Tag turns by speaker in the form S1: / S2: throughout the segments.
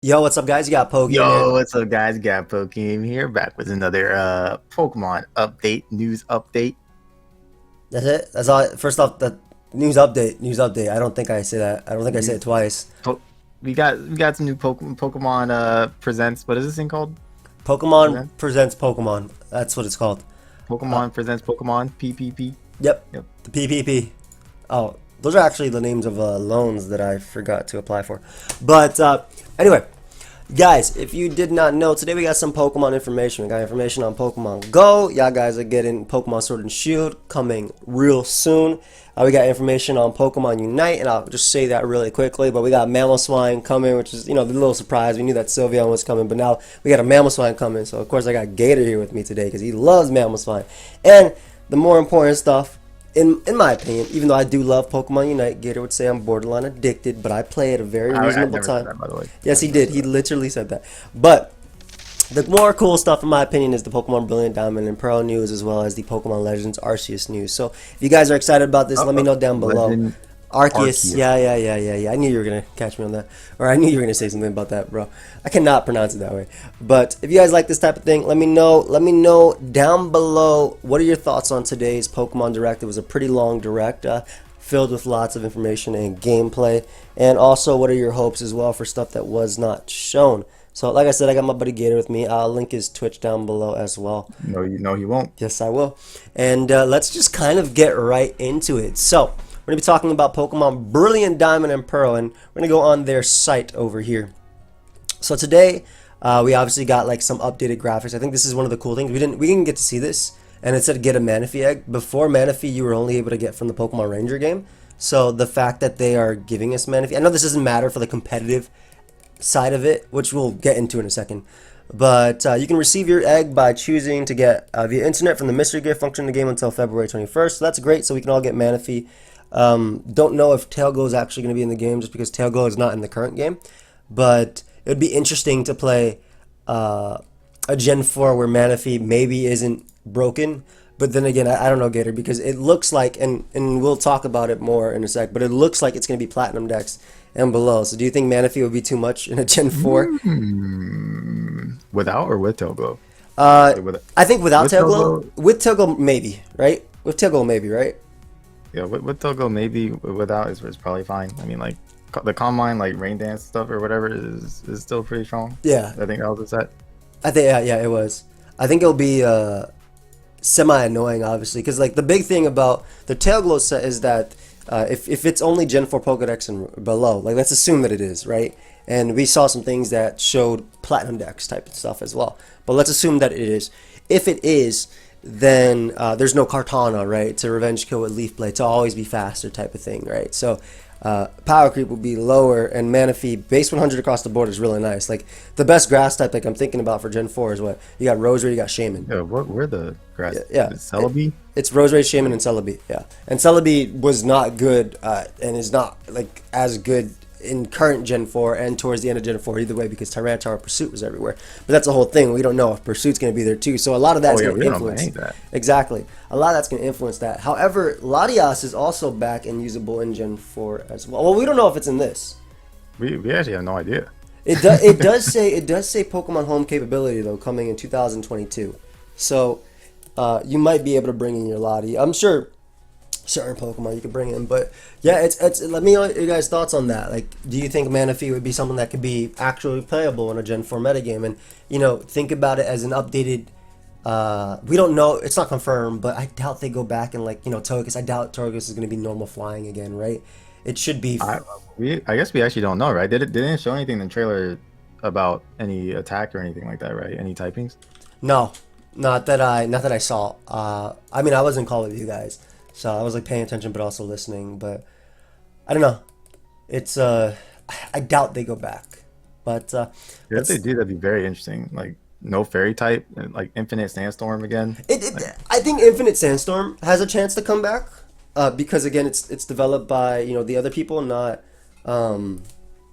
S1: Yo, what's up, guys? You got Pokemon
S2: Yo,
S1: here.
S2: what's up, guys? Got Pokemon here, back with another Pokemon update, news update.
S1: That's it. That's all. First off, the news update. News update. I don't think I say that. I don't think I say
S2: News.
S1: it twice.
S2: Po we got some new Pokemon presents. What is this thing called?
S1: Pokemon
S2: Present.
S1: presents Pokemon. That's what it's called. Uh,
S2: Pokemon presents Pokemon PPP.
S1: yep.
S2: Yep.
S1: The PPP. Oh, those are actually the names of loans that I forgot to apply for. But anyway, guys, if you did not know, today we got some Pokemon information. We got information on Pokemon Go. Y'all guys are getting Pokemon Sword and Shield coming real soon. We got information on Pokemon Unite, and I'll just say that really quickly. But we got Mamoswine coming, which is, the little surprise. We knew that Sylveon was coming, but now we got a Mamoswine coming. So, of course, I got Gator here with me today because he loves Mamoswine. And the more important stuff, in my opinion, even though I do love Pokemon Unite, Gator would say I'm borderline addicted, but I play at a very
S2: I
S1: reasonable
S2: never said
S1: time.
S2: that, by the way.
S1: Yes,
S2: I
S1: he
S2: never
S1: did.
S2: said
S1: He
S2: that.
S1: literally said that. But the more cool stuff, in my opinion, is the Pokemon Brilliant Diamond and Pearl news, as well as the Pokemon Legends Arceus news. So, if you guys are excited about this, let me know down below.
S2: Legend
S1: Arceus,
S2: Arceus.
S1: yeah. I knew you were gonna catch me on that, or I knew you were gonna say something about that, bro. I cannot pronounce it that way. But if you guys like this type of thing, let me know. Let me know down below. What are your thoughts on today's Pokemon Direct? It was a pretty long direct, filled with lots of information and gameplay. And also, what are your hopes as well for stuff that was not shown? So, like I said, I got my buddy Gator with me. I'll link his Twitch down below as well.
S2: No, you know he won't.
S1: Yes, I will. And let's just kind of get right into it. So, we're going to be talking about Pokemon Brilliant Diamond and Pearl, and we're going to go on their site over here. So today, we obviously got like some updated graphics. I think this is one of the cool things. We didn't get to see this, and it said get a Manaphy egg. Before Manaphy, you were only able to get from the Pokemon Ranger game. So the fact that they are giving us Manaphy, I know this doesn't matter for the competitive side of it, which we'll get into in a second. But you can receive your egg by choosing to get via internet from the mystery gift function in the game until February 21st. So that's great. So we can all get Manaphy. Don't know if Tailglow is actually going to be in the game just because Tailglow is not in the current game. But it would be interesting to play a Gen 4 where Manaphy maybe isn't broken. But then again, I don't know, Gator, because it looks like, and we'll talk about it more in a sec, but it looks like it's going to be Platinum Dex and below. So do you think Manaphy would be too much in a Gen 4?
S2: Without or with Togo?
S1: Uh,
S2: With
S1: I think without
S2: with
S1: Tailglow,
S2: Togo,
S1: with Tailglow maybe, right? With Tailglow maybe, right?
S2: yeah, with Togo maybe. Without is probably fine. I mean, like the Combine, like Rain Dance stuff or whatever is still pretty strong.
S1: Yeah,
S2: I think that was the set.
S1: I think yeah, it was. I think it'll be semi annoying, obviously, because like the big thing about the Tailglow set is that if it's only Gen 4 Pokedex and below, like let's assume that it is, right? And we saw some things that showed Platinum Dex type of stuff as well. But let's assume that it is. If it is, then there's no Kartana, right? To revenge kill with Leaf Blade to always be faster type of thing, right? So power creep will be lower, and Manaphy base 100 across the board is really nice. Like the best grass type like I'm thinking about for Gen 4 is what you got: Roserade, you got Shaman.
S2: Yeah, where the grass?
S1: Yeah, yeah.
S2: Is it Celebi?
S1: It's Roserade, Shaman, and Celebi. Yeah, and Celebi was not good and is not like as good in current Gen 4 and towards the end of Gen 4 either way because Tyranitar Pursuit was everywhere. But that's the whole thing. We don't know if Pursuit's going to be there too. So a lot of
S2: Oh
S1: that's
S2: yeah,
S1: going
S2: we
S1: to
S2: don't know
S1: influence.
S2: any of that.
S1: Exactly. A lot of that's going to influence that. However, Latias is also back and usable in Gen 4 as well. Well, we don't know if it's in this.
S2: We actually have no idea.
S1: It does say Pokemon Home capability though coming in 2022. So you might be able to bring in your Lottie. I'm sure certain Pokemon you could bring in, but yeah, it's. Let me know your guys' thoughts on that. Like, do you think Manaphy would be something that could be actually playable in a Gen 4 metagame? And think about it as an updated. We don't know. It's not confirmed, but I doubt they go back and Togekiss. I doubt Togekiss is going to be normal flying again, right? It should be.
S2: I guess we actually don't know, right? Didn't show anything in the trailer about any attack or anything like that, right? Any typings?
S1: No, not that I saw. I mean, I was in call with you guys, so I was like paying attention, but also listening. But I don't know. It's I doubt they go back. But
S2: Yeah, if they do, that'd be very interesting. Like no fairy type, and like Infinite Sandstorm again. Like
S1: I think Infinite Sandstorm has a chance to come back because again, it's developed by the other people, um,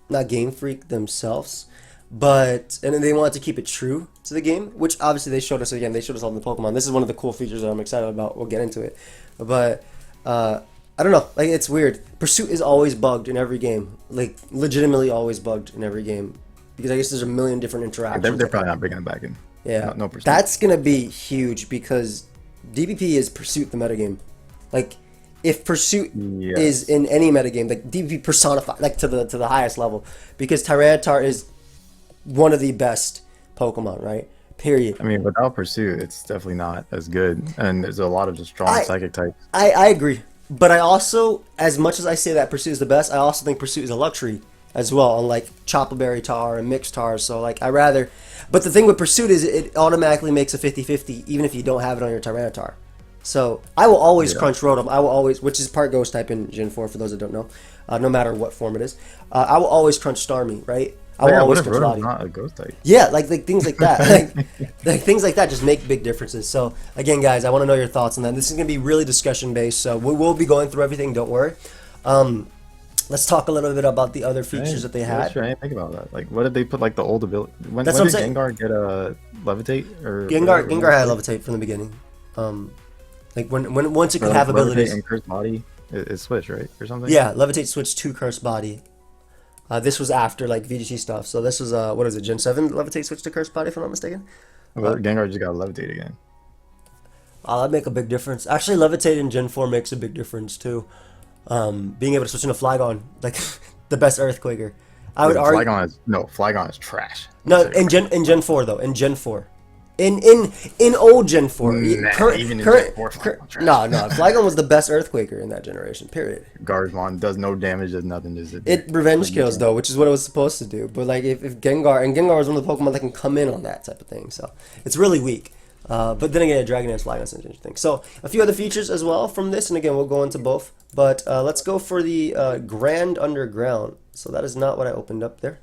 S1: not Game Freak themselves. But and then they wanted to keep it true to the game, which obviously they showed us again. They showed us all the Pokemon. This is one of the cool features that I'm excited about. We'll get into it, but I don't know. Like it's weird. Pursuit is always bugged in every game. Like legitimately always bugged in every game. because I guess there's a million different interactions.
S2: They're probably not bringing it back in.
S1: Yeah,
S2: no pursuit.
S1: That's gonna be huge because DPP is pursuit the metagame. Like, if pursuit is in any metagame, like DPP personified, like to the highest level, because Tyranitar is one of the best Pokemon, right? Period.
S2: I mean, without pursuit, it's definitely not as good, and there's a lot of just strong psychic types.
S1: I agree, but I also, as much as I say that pursuit is the best, I also think pursuit is a luxury as well, unlike Choppleberry Tar and Mixed Tar. So like, I rather, but the thing with pursuit is it automatically makes a 50-50 even if you don't have it on your Tyranitar. So I will always crunch Rotom. I will always, which is part Ghost type in Gen 4 for those that don't know, no matter what form it is. I will always crunch Starmie, right? I will always crunch Lottie.
S2: Not a Ghost type.
S1: Yeah, like things like that. like things like that just make big differences. So again, guys, I want to know your thoughts on that. This is going to be really discussion based, so we will be going through everything. Don't worry. Let's talk a little bit about the other features that they had.
S2: Sure, I didn't think about that. Like, what did they put like the old ability? When did Gengar get a Levitate? Or
S1: Gengar had Levitate from the beginning. Like once it could have abilities.
S2: And Cursed Body, it switched, right, or something.
S1: Yeah, Levitate switched to Cursed Body. This was after like VGC stuff. So this was what is it? Gen 7 Levitate switched to Cursed Body, if I'm not mistaken.
S2: Well, Gengar just got Levitate again.
S1: That'd make a big difference. Actually, Levitate in Gen 4 makes a big difference too. Being able to switch into Flygon, like the best Earthquaker. I would argue.
S2: Flygon is trash.
S1: No, in Gen 4 though. In Gen 4. In old Gen 4.
S2: Even in Gen 4,
S1: Flygon was the best Earthquaker in that generation, period.
S2: Gardevoir does no damage, does nothing.
S1: It revenge kills though, which is what it was supposed to do. But like if Gengar is one of the Pokemon that can come in on that type of thing, so it's really weak. But then again, Dragon Dance, Flygon is interesting. So a few other features as well from this, and again, we'll go into both. But let's go for the Grand Underground. So that is not what I opened up there.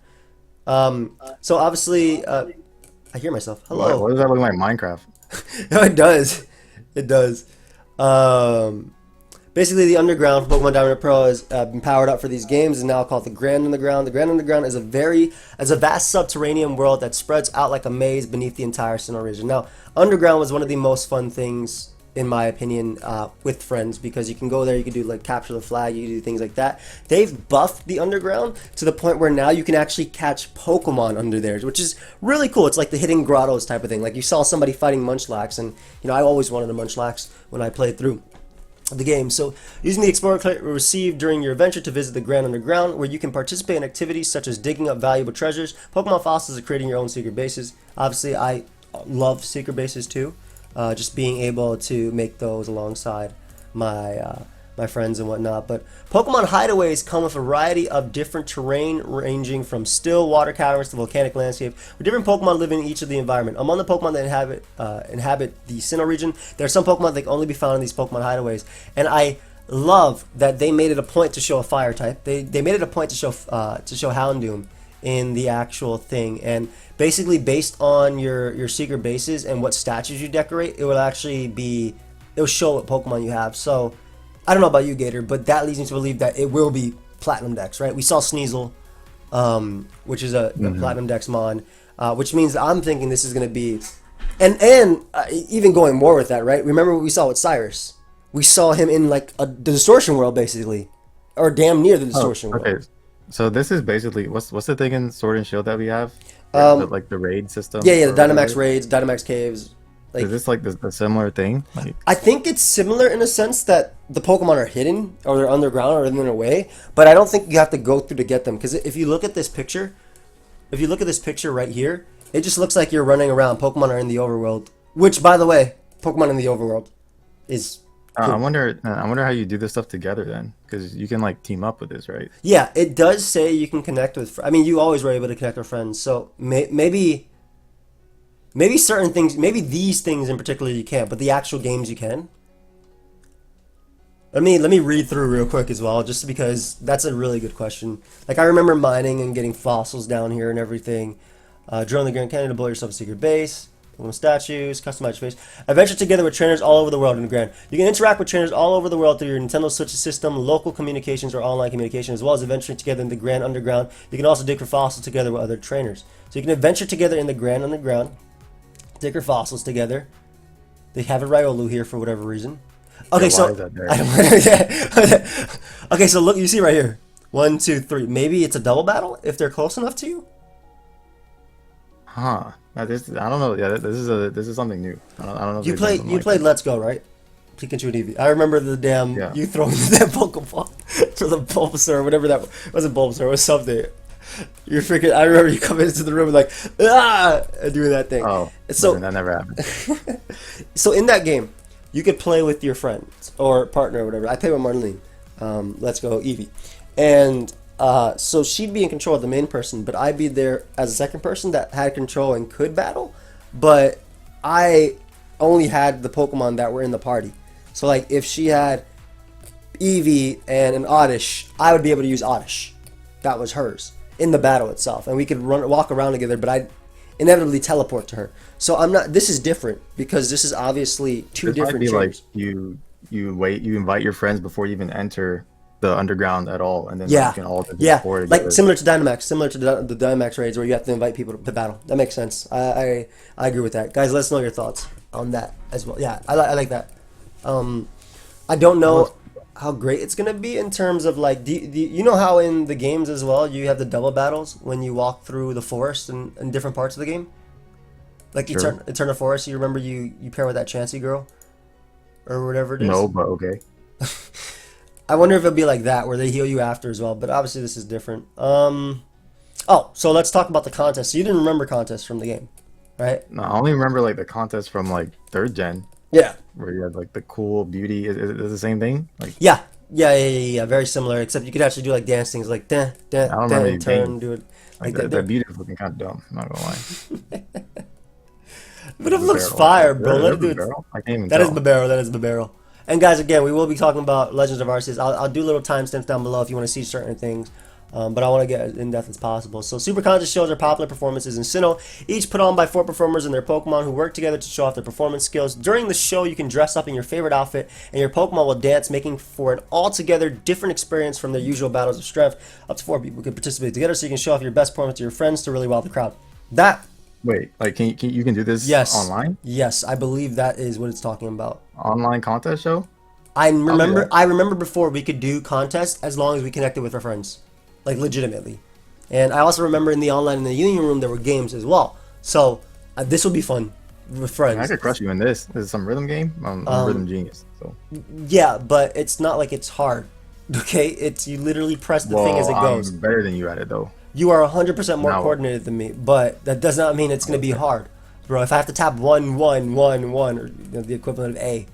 S1: So obviously, I hear myself. Hello.
S2: What does that look like, Minecraft?
S1: No, it does. It does. Basically, the Underground for Pokemon Diamond and Pearl has been powered up for these games, and now called the Grand Underground. The Grand Underground is a vast subterranean world that spreads out like a maze beneath the entire Sinnoh region. Now, Underground was one of the most fun things, in my opinion, with friends, because you can go there, you can do like capture the flag, you can do things like that. They've buffed the Underground to the point where now you can actually catch Pokemon under there, which is really cool. It's like the hidden grottos type of thing. Like you saw somebody fighting Munchlax, and I always wanted a Munchlax when I played through the game. So using the Explorer Credit received during your adventure to visit the Grand Underground, where you can participate in activities such as digging up valuable treasures, Pokemon fossils, or creating your own secret bases. Obviously, I love secret bases too. Just being able to make those alongside my friends and whatnot. But Pokemon hideaways come with a variety of different terrain, ranging from still water caverns to volcanic landscape, where different Pokemon live in each of the environment. Among the Pokemon that inhabit the Sinnoh region, there are some Pokemon that can only be found in these Pokemon hideaways. And I love that they made it a point to show a fire type. They made it a point to show Houndoom in the actual thing, and basically based on your secret bases and what statues you decorate, it'll show what Pokemon you have. So I don't know about you, Gator, but that leads me to believe that it will be Platinum Dex, right? We saw Sneasel, which is a Platinum Dex mon, which means that I'm thinking this is going to be, and even going more with that, right? Remember what we saw with Cyrus? We saw him in like the Distortion World, basically, or damn near the Distortion World.
S2: So this is basically what's the thing in Sword and Shield that we have? Like the raid system.
S1: Yeah, the Dynamax raids, Dynamax caves. Like,
S2: is this like the similar thing? Like,
S1: I think it's similar in a sense that the Pokemon are hidden, or they're underground, or in a way. But I don't think you have to go through to get them. Because if you look at this picture, right here, it just looks like you're running around. Pokemon are in the overworld. Which, by the way, Pokemon in the overworld is. Cool.
S2: I wonder how you do this stuff together then, because you can like team up with this, right?
S1: Yeah, it does say you can connect with. I mean, you always were able to connect with friends. So maybe certain things, maybe these things in particular you can't, but the actual games you can. Let me read through real quick as well, just because that's a really good question. Like I remember mining and getting fossils down here and everything. Drilling the Grand Canyon to blow yourself a secret base. Pokemon statues, customize your face. Adventure together with trainers all over the world in the Grand. You can interact with trainers all over the world through your Nintendo Switch system, local communications, or online communication, as well as adventuring together in the Grand Underground. You can also dig for fossils together with other trainers. So you can adventure together in the Grand Underground, dig for fossils together. They have a Riolu here for whatever reason. Okay, so okay, so look, you see right here, 1, 2, 3. Maybe it's a double battle if they're close enough to you.
S2: Huh. Now this, I don't know. Yeah, this is something new. I don't know if
S1: You
S2: they've done
S1: played
S2: something
S1: you
S2: like
S1: played
S2: that.
S1: Let's Go, right? Pikachu and Eevee. I remember the damn
S2: Yeah.
S1: you throwing the damn Pokeball to the Bulbasaur or whatever that wasn't Bulbasaur, it was something. You're freaking. I remember you coming into the room like and doing that thing.
S2: Oh,
S1: So
S2: listen, that never happened.
S1: so in that game, you could play with your friends or partner or whatever. I played with Marlene. Let's Go Eevee, and so she'd be in control of the main person, but I'd be there as a second person that had control and could battle, but I only had the Pokemon that were in the party. So like if she had Eevee and an Oddish, I would be able to use Oddish. That was hers in the battle itself, and we could walk around together. But I'd inevitably teleport to her. So I'm not. This is different because this is obviously two
S2: This might
S1: different
S2: be like
S1: chambers.
S2: you invite your friends before you even enter the underground at all, and then like,
S1: Yeah,
S2: you can all just
S1: yeah,
S2: pour
S1: like
S2: together.
S1: similar to Dynamax, similar to the Dynamax raids where you have to invite people to battle. That makes sense. I agree with that, guys. Let us know your thoughts on that as well. Yeah, I like that. I don't know how great it's gonna be in terms of like, you know how in the games as well you have the double battles when you walk through the forest and different parts of the game, like
S2: Sure.
S1: Eternal Forest. You remember you pair with that Chansey girl or whatever it is.
S2: No, but okay.
S1: I wonder if it'll be like that where they heal you after as well. But obviously this is different. Oh, so let's talk about the contest. So you didn't remember contests from the game, right?
S2: No, I only remember like the contest from like third gen
S1: Yeah.
S2: where you had like the cool beauty. Is it the same thing? Like
S1: Yeah. Very similar, except you could actually do like dance things like
S2: I don't remember
S1: and
S2: you
S1: turn,
S2: being
S1: do it
S2: like
S1: like that.
S2: the beauty was looking kind of dumb. I'm not gonna lie.
S1: But it
S2: The
S1: looks
S2: barrel.
S1: fire, bro. Let
S2: That
S1: it do
S2: was
S1: it.
S2: barrel? I can't even
S1: That is
S2: tell.
S1: the barrel. That is the barrel. And guys, again, we will be talking about Legends of Arceus. I'll do little timestamps down below if you want to see certain things. But I want to get as in-depth as possible. So Super Contest shows are popular performances in Sinnoh, each put on by 4 performers and their Pokemon who work together to show off their performance skills. During the show, you can dress up in your favorite outfit, and your Pokemon will dance, making for an altogether different experience from their usual battles of strength. Up to 4 people can participate together, so you can show off your best performance to your friends to really wow the crowd. That,
S2: Wait, like you can do this
S1: yes.
S2: online?
S1: Yes, I believe that is what it's talking about.
S2: Online contest show?
S1: I
S2: do
S1: remember.
S2: that.
S1: I remember before we could do contests as long as we connected with our friends, like legitimately. And I also remember in the online in the union room there were games as well. So this will be fun with friends.
S2: I could crush you in this. This is some rhythm game. I'm a rhythm genius. So
S1: Yeah, but it's not like it's hard. Okay, it's you literally press the thing as it goes.
S2: I'm better than you at it though.
S1: You are 100% more
S2: No.
S1: coordinated than me, but that does not mean it's going to be hard, bro. If I have to tap 1, or the equivalent of A.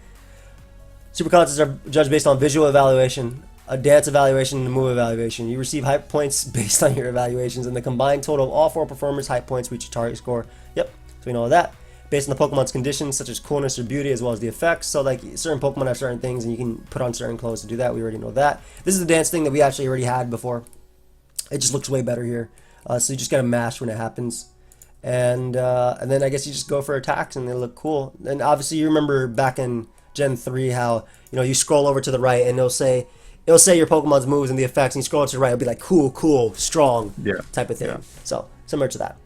S1: Super contests are judged based on visual evaluation, a dance evaluation, and a move evaluation. You receive hype points based on your evaluations, and the combined total of all 4 performers' hype points reach your target score. Yep, so we know all that. Based on the Pokemon's conditions, such as coolness or beauty, as well as the effects. So, like, certain Pokemon have certain things, and you can put on certain clothes to do that. We already know that. This is the dance thing that we actually already had before. It just looks way better here. So you just gotta mash when it happens. And then I guess you just go for attacks, and they look cool. And obviously, you remember back in Gen 3 how, you scroll over to the right, and it'll say your Pokemon's moves and the effects, and you scroll to the right, it'll be like cool, strong,
S2: Yeah.
S1: type of thing.
S2: Yeah.
S1: So similar to that.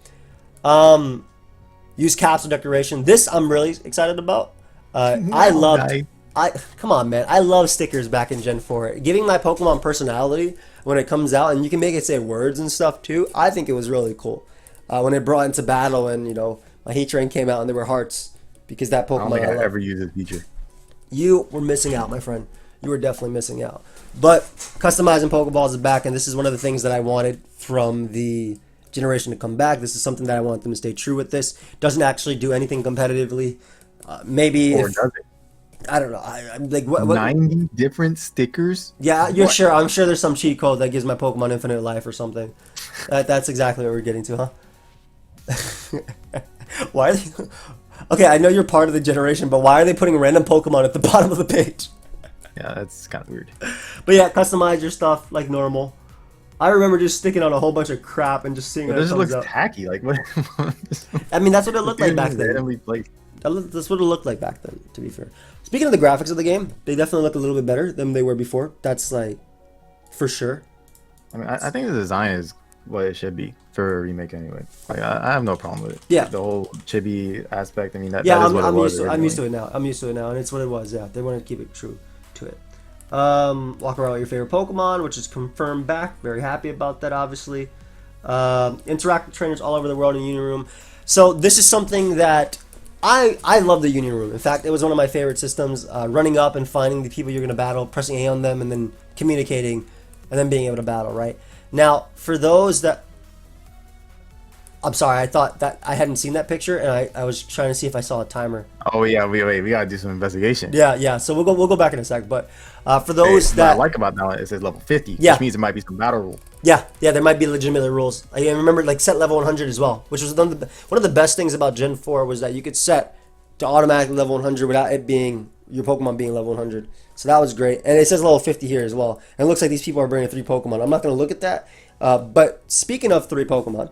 S1: Use Capsule Decoration. This I'm really excited about. I loved.
S2: guy.
S1: Come on, man. I love stickers back in Gen 4. Giving my Pokemon personality when it comes out, and you can make it say words and stuff too. I think it was really cool. When it brought into battle, and my Heatran came out and there were hearts because that
S2: I don't
S1: Pokemon
S2: think I
S1: love.
S2: ever used this feature.
S1: You were missing out, my friend. You were definitely missing out. But customizing Pokeballs is back, and this is one of the things that I wanted from the generation to come back. This is something that I want them to stay true with. This doesn't actually do anything competitively. Maybe
S2: Or
S1: if
S2: does it?
S1: I don't know. I'm like what?
S2: 90 different stickers?
S1: Yeah, you're
S2: What?
S1: sure. I'm sure there's some cheat code that gives my Pokemon infinite life or something. That's exactly what we're getting to, huh? Why? Are they... Okay, I know you're part of the generation, but why are they putting random Pokemon at the bottom of the page?
S2: Yeah, that's kind of weird.
S1: But yeah, customize your stuff like normal. I remember just sticking on a whole bunch of crap and just seeing
S2: It
S1: how it
S2: just
S1: comes
S2: looks
S1: out.
S2: tacky. Like what?
S1: I mean, that's what it looked like back then.
S2: Randomly placed.
S1: That's what it looked like back then, to be fair. Speaking of the graphics of the game, they definitely look a little bit better than they were before. That's like, for sure.
S2: I mean, I think the design is what it should be for a remake anyway. Like I have no problem with it.
S1: Yeah.
S2: The whole chibi aspect. I mean, that
S1: Yeah,
S2: is what it
S1: I'm
S2: was.
S1: used to
S2: originally.
S1: it now. I'm used to it now, and it's what it was. Yeah, they want to keep it true to it. Walk around with your favorite Pokemon, which is confirmed back. Very happy about that, obviously. Interact with trainers all over the world in the Union Room. So this is something that I love the Union Room. In fact, it was one of my favorite systems. Running up and finding the people you're going to battle, pressing A on them, and then communicating, and then being able to battle, right? Now, for those that... I'm sorry, I thought that I hadn't seen that picture, and I was trying to see if I saw a timer.
S2: Oh yeah, we gotta do some investigation.
S1: Yeah. So we'll go back in a sec. But for those
S2: what I like about that, it says level 50,
S1: Yeah.
S2: which means there might be some battle rule.
S1: Yeah, there might be legitimate rules. I remember like set level 100 as well, which was one of the best things about Gen 4 was that you could set to automatically level 100 without it being your Pokemon being level 100. So that was great. And it says level 50 here as well. And it looks like these people are bringing 3 Pokemon. I'm not going to look at that. But speaking of 3 Pokemon,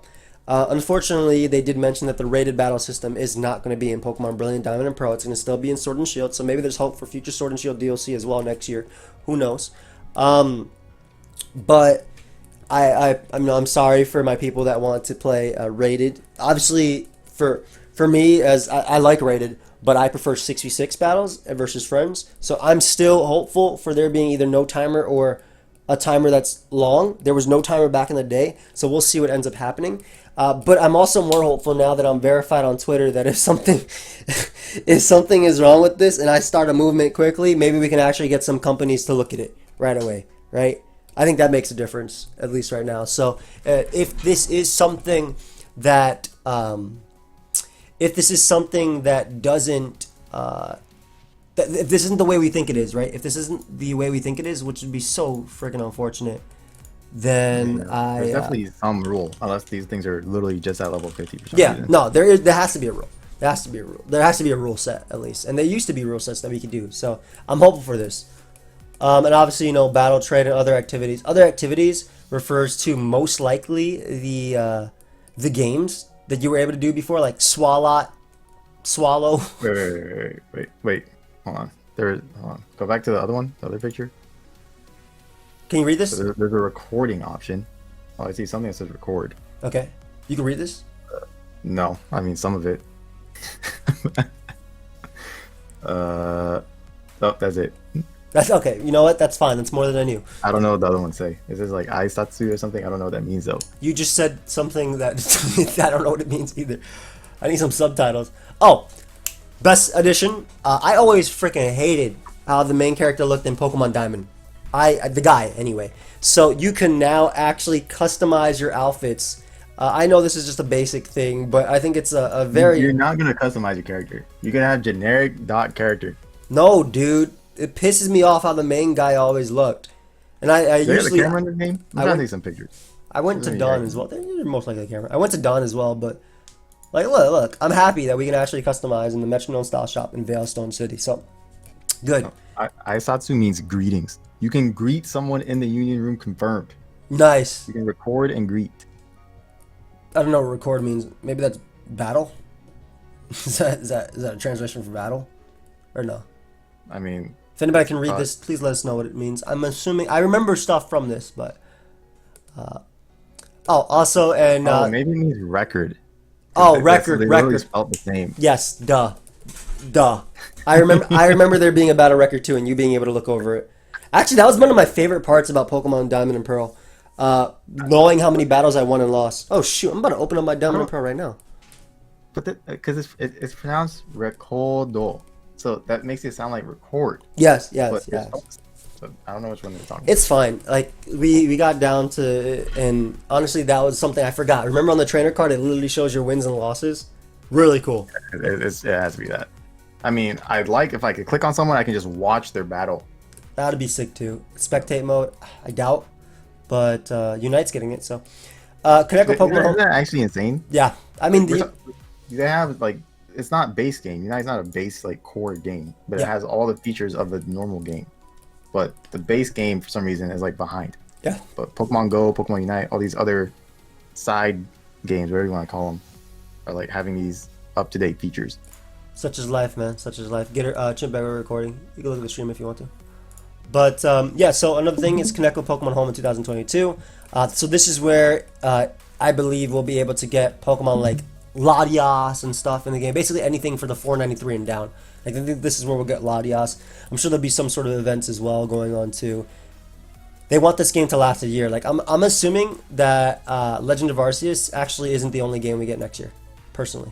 S1: unfortunately, they did mention that the rated battle system is not going to be in Pokemon Brilliant Diamond and Pearl. It's going to still be in Sword and Shield. So maybe there's hope for future Sword and Shield DLC as well next year. Who knows? But I'm sorry for my people that want to play rated. Obviously, for me, as I like rated, but I prefer 6v6 battles versus friends. So I'm still hopeful for there being either no timer or a timer that's long. There was no timer back in the day, so we'll see what ends up happening. But I'm also more hopeful now that I'm verified on Twitter that if something is wrong with this and I start a movement quickly, maybe we can actually get some companies to look at it right away, right? I think that makes a difference, at least right now. So if this is something that doesn't if this isn't the way we think it is, right? If this isn't the way we think it is, which would be so freaking unfortunate, then
S2: There's definitely some rule, unless these things are literally just at level 50 for some
S1: yeah,
S2: reason.
S1: no, there has to be a rule. There has to be a rule. There has to be a rule set at least, and there used to be rule sets that we could do. So I'm hopeful for this. And obviously, battle trade and other activities. Other activities refers to most likely the games that you were able to do before, like Swallow.
S2: Wait. Hold on. Hold on. Go back to the other one, the other picture.
S1: Can you read this?
S2: So there's a recording option. Oh, I see something that says record.
S1: Okay. You can read this?
S2: No, I mean some of it. Oh, that's it.
S1: That's okay. You know what? That's fine. That's more than I knew.
S2: I don't know what the other ones say. It says like Aisatsu or something. I don't know what that means though.
S1: You just said something that I don't know what it means either. I need some subtitles. Oh, best edition. I always freaking hated how the main character looked in Pokemon Diamond. The guy anyway. So you can now actually customize your outfits. I know this is just a basic thing, but I think it's a very.
S2: You're not gonna customize your character. You're gonna have generic dot character.
S1: No, dude. It pisses me off how the main guy always looked. And I usually.
S2: The camera in the game? I'm trying to see some pictures.
S1: I went to Dawn as well. They're most likely the camera. I went to Dawn as well, but like, look, I'm happy that we can actually customize in the Metronome Style Shop in Veilstone City. So, good.
S2: Aisatsu means greetings. You can greet someone in the Union Room confirmed.
S1: Nice.
S2: You can record and greet.
S1: I don't know what record means. Maybe that's battle? Is that a translation for battle? Or no?
S2: I mean...
S1: If anybody can read this, please let us know what it means. I'm assuming... I remember stuff from this, but... also, and...
S2: maybe it means record.
S1: Record.
S2: Spelled the same.
S1: Yes, duh. I remember there being a battle record too, and you being able to look over it. Actually, that was one of my favorite parts about Pokemon Diamond and Pearl. Knowing how many battles I won and lost. Oh shoot, I'm about to open up my Diamond and Pearl right now.
S2: But because it's pronounced recordo, so that makes it sound like record.
S1: Yes.
S2: So I don't know which one they're talking
S1: It's fine. Like we got down to, and honestly, that was something I forgot. Remember on the trainer card, it literally shows your wins and losses. Really cool.
S2: It has to be that. I mean, I'd like if I could click on someone, I can just watch their battle.
S1: That'd be sick too. Spectate mode, I doubt, but Unite's getting it. So connect with Pokemon.
S2: Isn't that actually insane?
S1: Yeah, I mean
S2: they have like it's not base game. Unite's not a base like core game, but it has all the features of a normal game. But the base game for some reason is like behind.
S1: Yeah.
S2: But Pokemon Go, Pokemon Unite, all these other side games, whatever you want to call them, are like having these up-to-date features.
S1: Such is life, man. Such is life. Get her Chimp Bagger recording. You can look at the stream if you want to. But so another thing is connect with Pokemon Home in 2022. So this is where I believe we'll be able to get Pokemon like Latias and stuff in the game. Basically anything for the 493 and down. I think this is where we'll get Latias. I'm sure there'll be some sort of events as well going on too. they want this game to last a year. Like I'm assuming that Legend of Arceus actually isn't the only game we get next year, personally.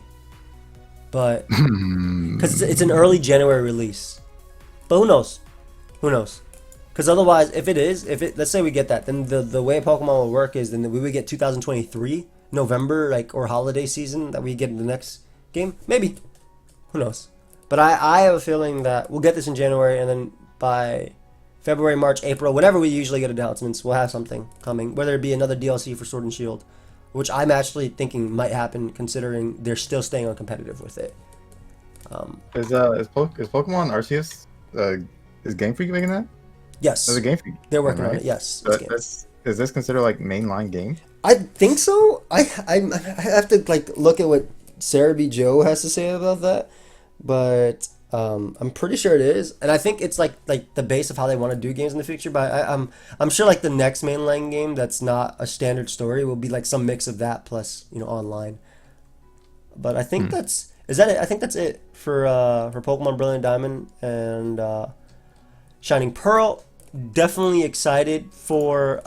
S1: But because it's an early January release. But who knows? Who knows? Because otherwise, if let's say we get that, then the way Pokemon will work is then we would get 2023 November, like, or holiday season that we get in the next game. Maybe. Who knows? But I have a feeling that we'll get this in January, and then by February, March, April, whenever we usually get announcements, we'll have something coming. Whether it be another DLC for Sword and Shield, which I'm actually thinking might happen, considering they're still staying on competitive with it.
S2: Is Pokemon Arceus is Game Freak making that?
S1: Yes.
S2: There's a Game Freak.
S1: They're working
S2: right?
S1: on it. Yes.
S2: Is this considered like mainline game?
S1: I think so. I have to like look at what Sarah B. Joe has to say about that, but I'm pretty sure it is, and I think it's like the base of how they want to do games in the future. But I'm sure like the next mainline game that's not a standard story will be like some mix of that plus online. But I think is that it? I think that's it for Pokemon Brilliant Diamond and Shining Pearl. Definitely excited for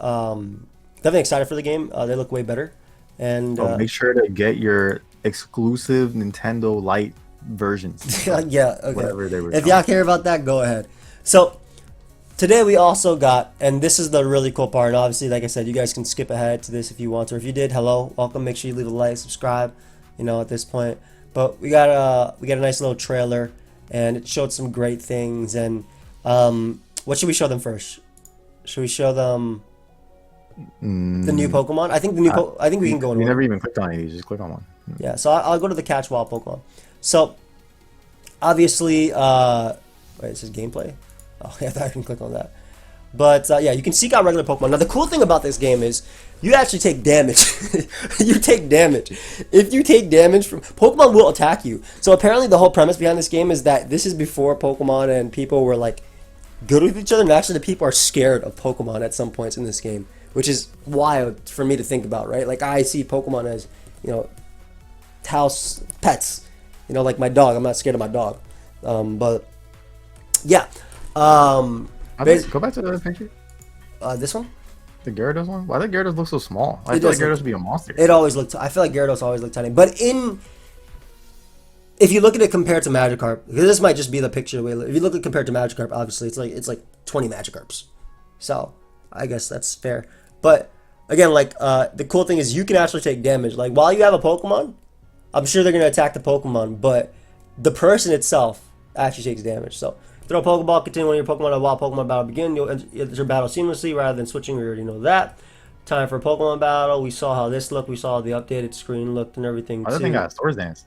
S1: the game. They look way better, and
S2: make sure to get your exclusive Nintendo Lite versions.
S1: Yeah, okay.
S2: Whatever they were.
S1: If y'all care about that, go ahead. So today we also got, and this is the really cool part. And obviously, like I said, you guys can skip ahead to this if you want to. Or if you did, hello, welcome. Make sure you leave a like, subscribe. At this point. But we got a nice little trailer, and it showed some great things. And what should we show them first? Should we show them the new Pokemon? I think I think we can go in.
S2: You never even clicked on any. Just click on one.
S1: Yeah, so I'll go to the Catch Wild Pokemon. So obviously, wait, it says gameplay. Oh, yeah, I thought I can click on that. But yeah, you can seek out regular Pokemon. Now the cool thing about this game is you actually take damage. You take damage. If you take damage from Pokemon, will attack you. So apparently the whole premise behind this game is that this is before Pokemon and people were like good with each other, and actually the people are scared of Pokemon at some points in this game, which is wild for me to think about, right? Like I see Pokemon as house pets, like my dog. I'm not scared of my dog, but yeah.
S2: Go back to the other picture.
S1: This one,
S2: the Gyarados one. Why did Gyarados look so small? I feel like Gyarados would be a monster.
S1: It always looked. I feel like Gyarados always looked tiny, but if you look at it compared to Magikarp, because this might just be the picture. If you look at it compared to Magikarp, obviously it's like 20 Magikarps. So I guess that's fair. But again, like the cool thing is you can actually take damage. Like while you have a Pokemon, I'm sure they're gonna attack the Pokemon, but the person itself actually takes damage. So throw a Pokeball, continue when your Pokemon a wild Pokemon battle begin. You'll enter your battle seamlessly rather than switching. We already know that. Time for a Pokemon battle. We saw how this looked. We saw how the updated screen looked and everything.
S2: I think got Swords Dance.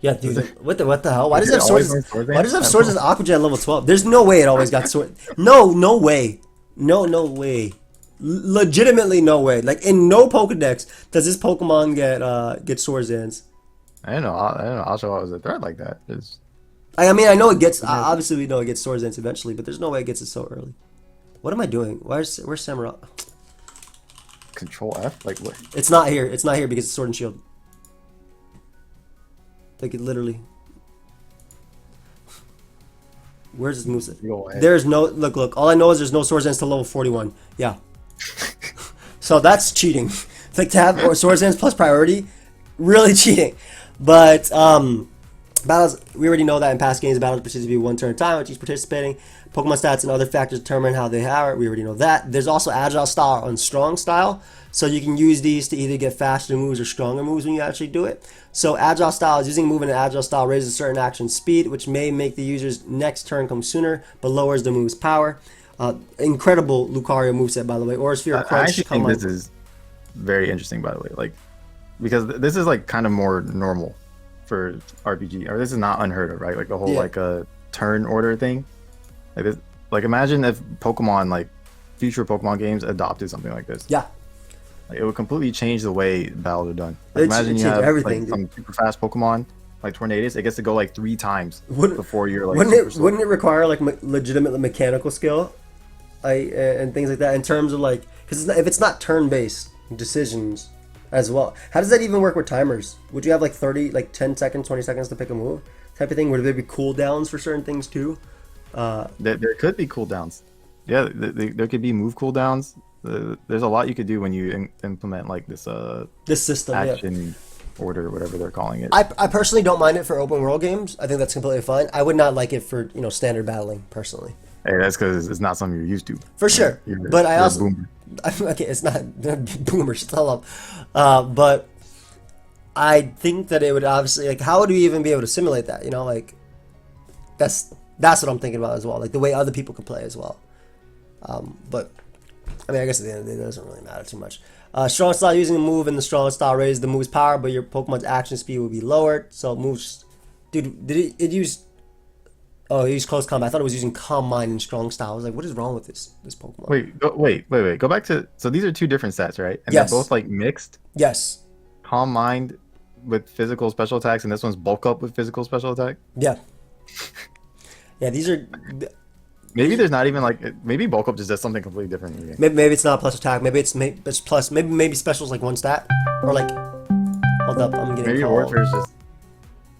S1: Yeah, dude. What the hell? Why does it have Swords? Why does it have Swords as Aqua Jet level 12? There's no way it always got Swords. No way. No way. Legitimately no way. Like in no Pokedex does this Pokemon get Swords Dance.
S2: I don't know. Agile was a threat like that.
S1: I mean, I know it gets. Obviously, we know it gets Swords Dance eventually, but there's no way it gets it so early. What am I doing? Where's Samurai?
S2: Control F? Like what?
S1: It's not here. It's not here because it's Sword and Shield. Like it literally. Where's this moveset? There's no look. All I know is there's no Swords Dance to level 41. Yeah. So that's cheating. It's like to have Swords Dance plus priority, really cheating. But battles, we already know that in past games, battles proceed to be one turn at a time with each participating. Pokemon stats and other factors determine how they are. We already know that. There's also Agile style and Strong style. So you can use these to either get faster moves or stronger moves when you actually do it. So Agile style is using a move in an Agile style raises a certain action speed, which may make the user's next turn come sooner, but lowers the move's power. Incredible Lucario moveset, by the way. Or Sphere Crunch.
S2: I actually think this is very interesting, by the way. Like, because this is like kind of more normal for RPG, or this is not unheard of, right? Like the whole like a turn order thing. Like this, like imagine if Pokemon, like future Pokemon games, adopted something like this.
S1: Yeah.
S2: Like, it would completely change the way battles are done. Like, imagine you have everything, like, some super fast Pokemon, like Tornadus. It gets to go like 3 times before you're like.
S1: Wouldn't it require like legitimate mechanical skill, and things like that in terms of like, because if it's not turn-based decisions as well, how does that even work with timers? Would you have like 10 seconds, 20 seconds to pick a move type of thing? Would there be cooldowns for certain things too?
S2: There could be cooldowns. yeah, there could be move cooldowns. There's a lot you could do when you implement like
S1: this system,
S2: action order, whatever they're calling it.
S1: I personally don't mind it for open world games. I think that's completely fine. I would not like it for standard battling personally.
S2: Hey, that's because it's not something you're used to.
S1: For sure, but I also okay, it's not boomer. Shut up. But I think that it would obviously how would we even be able to simulate that? That's what I'm thinking about as well. Like the way other people could play as well. But I mean, I guess at the end of the day, it doesn't really matter too much. Strong style, using a move in the strong style raises the move's power, but your Pokemon's action speed will be lowered. So moves, dude, did it use? Oh, it used close combat. I thought it was using Calm Mind and strong style. I was like, what is wrong with this Pokemon?
S2: Wait. Go back to, so these are two different sets, right? And
S1: yes.
S2: They're both like mixed.
S1: Yes.
S2: Calm Mind with physical special attacks, and this one's Bulk Up with physical special attack.
S1: Yeah. Yeah, these are.
S2: Maybe there's not even maybe Bulk Up just does something completely different in the game.
S1: Maybe it's not plus attack. Maybe it's plus. Maybe special's like one stat, or like. Hold up, I'm getting.
S2: Maybe
S1: called.
S2: Warfare's just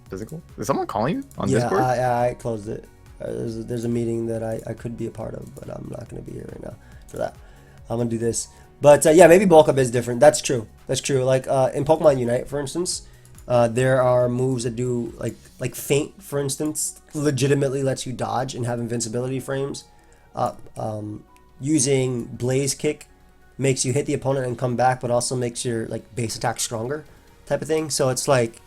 S2: physical. Is someone calling you on Discord?
S1: Yeah, I closed it. There's a meeting that I could be a part of, but I'm not going to be here right now for that. I'm going to do this. But yeah, maybe Bulk Up is different. That's true. Like in Pokemon Unite, for instance, there are moves that do like Feint, for instance, legitimately lets you dodge and have invincibility frames. Using Blaze Kick makes you hit the opponent and come back, but also makes your base attack stronger, type of thing. So it's like,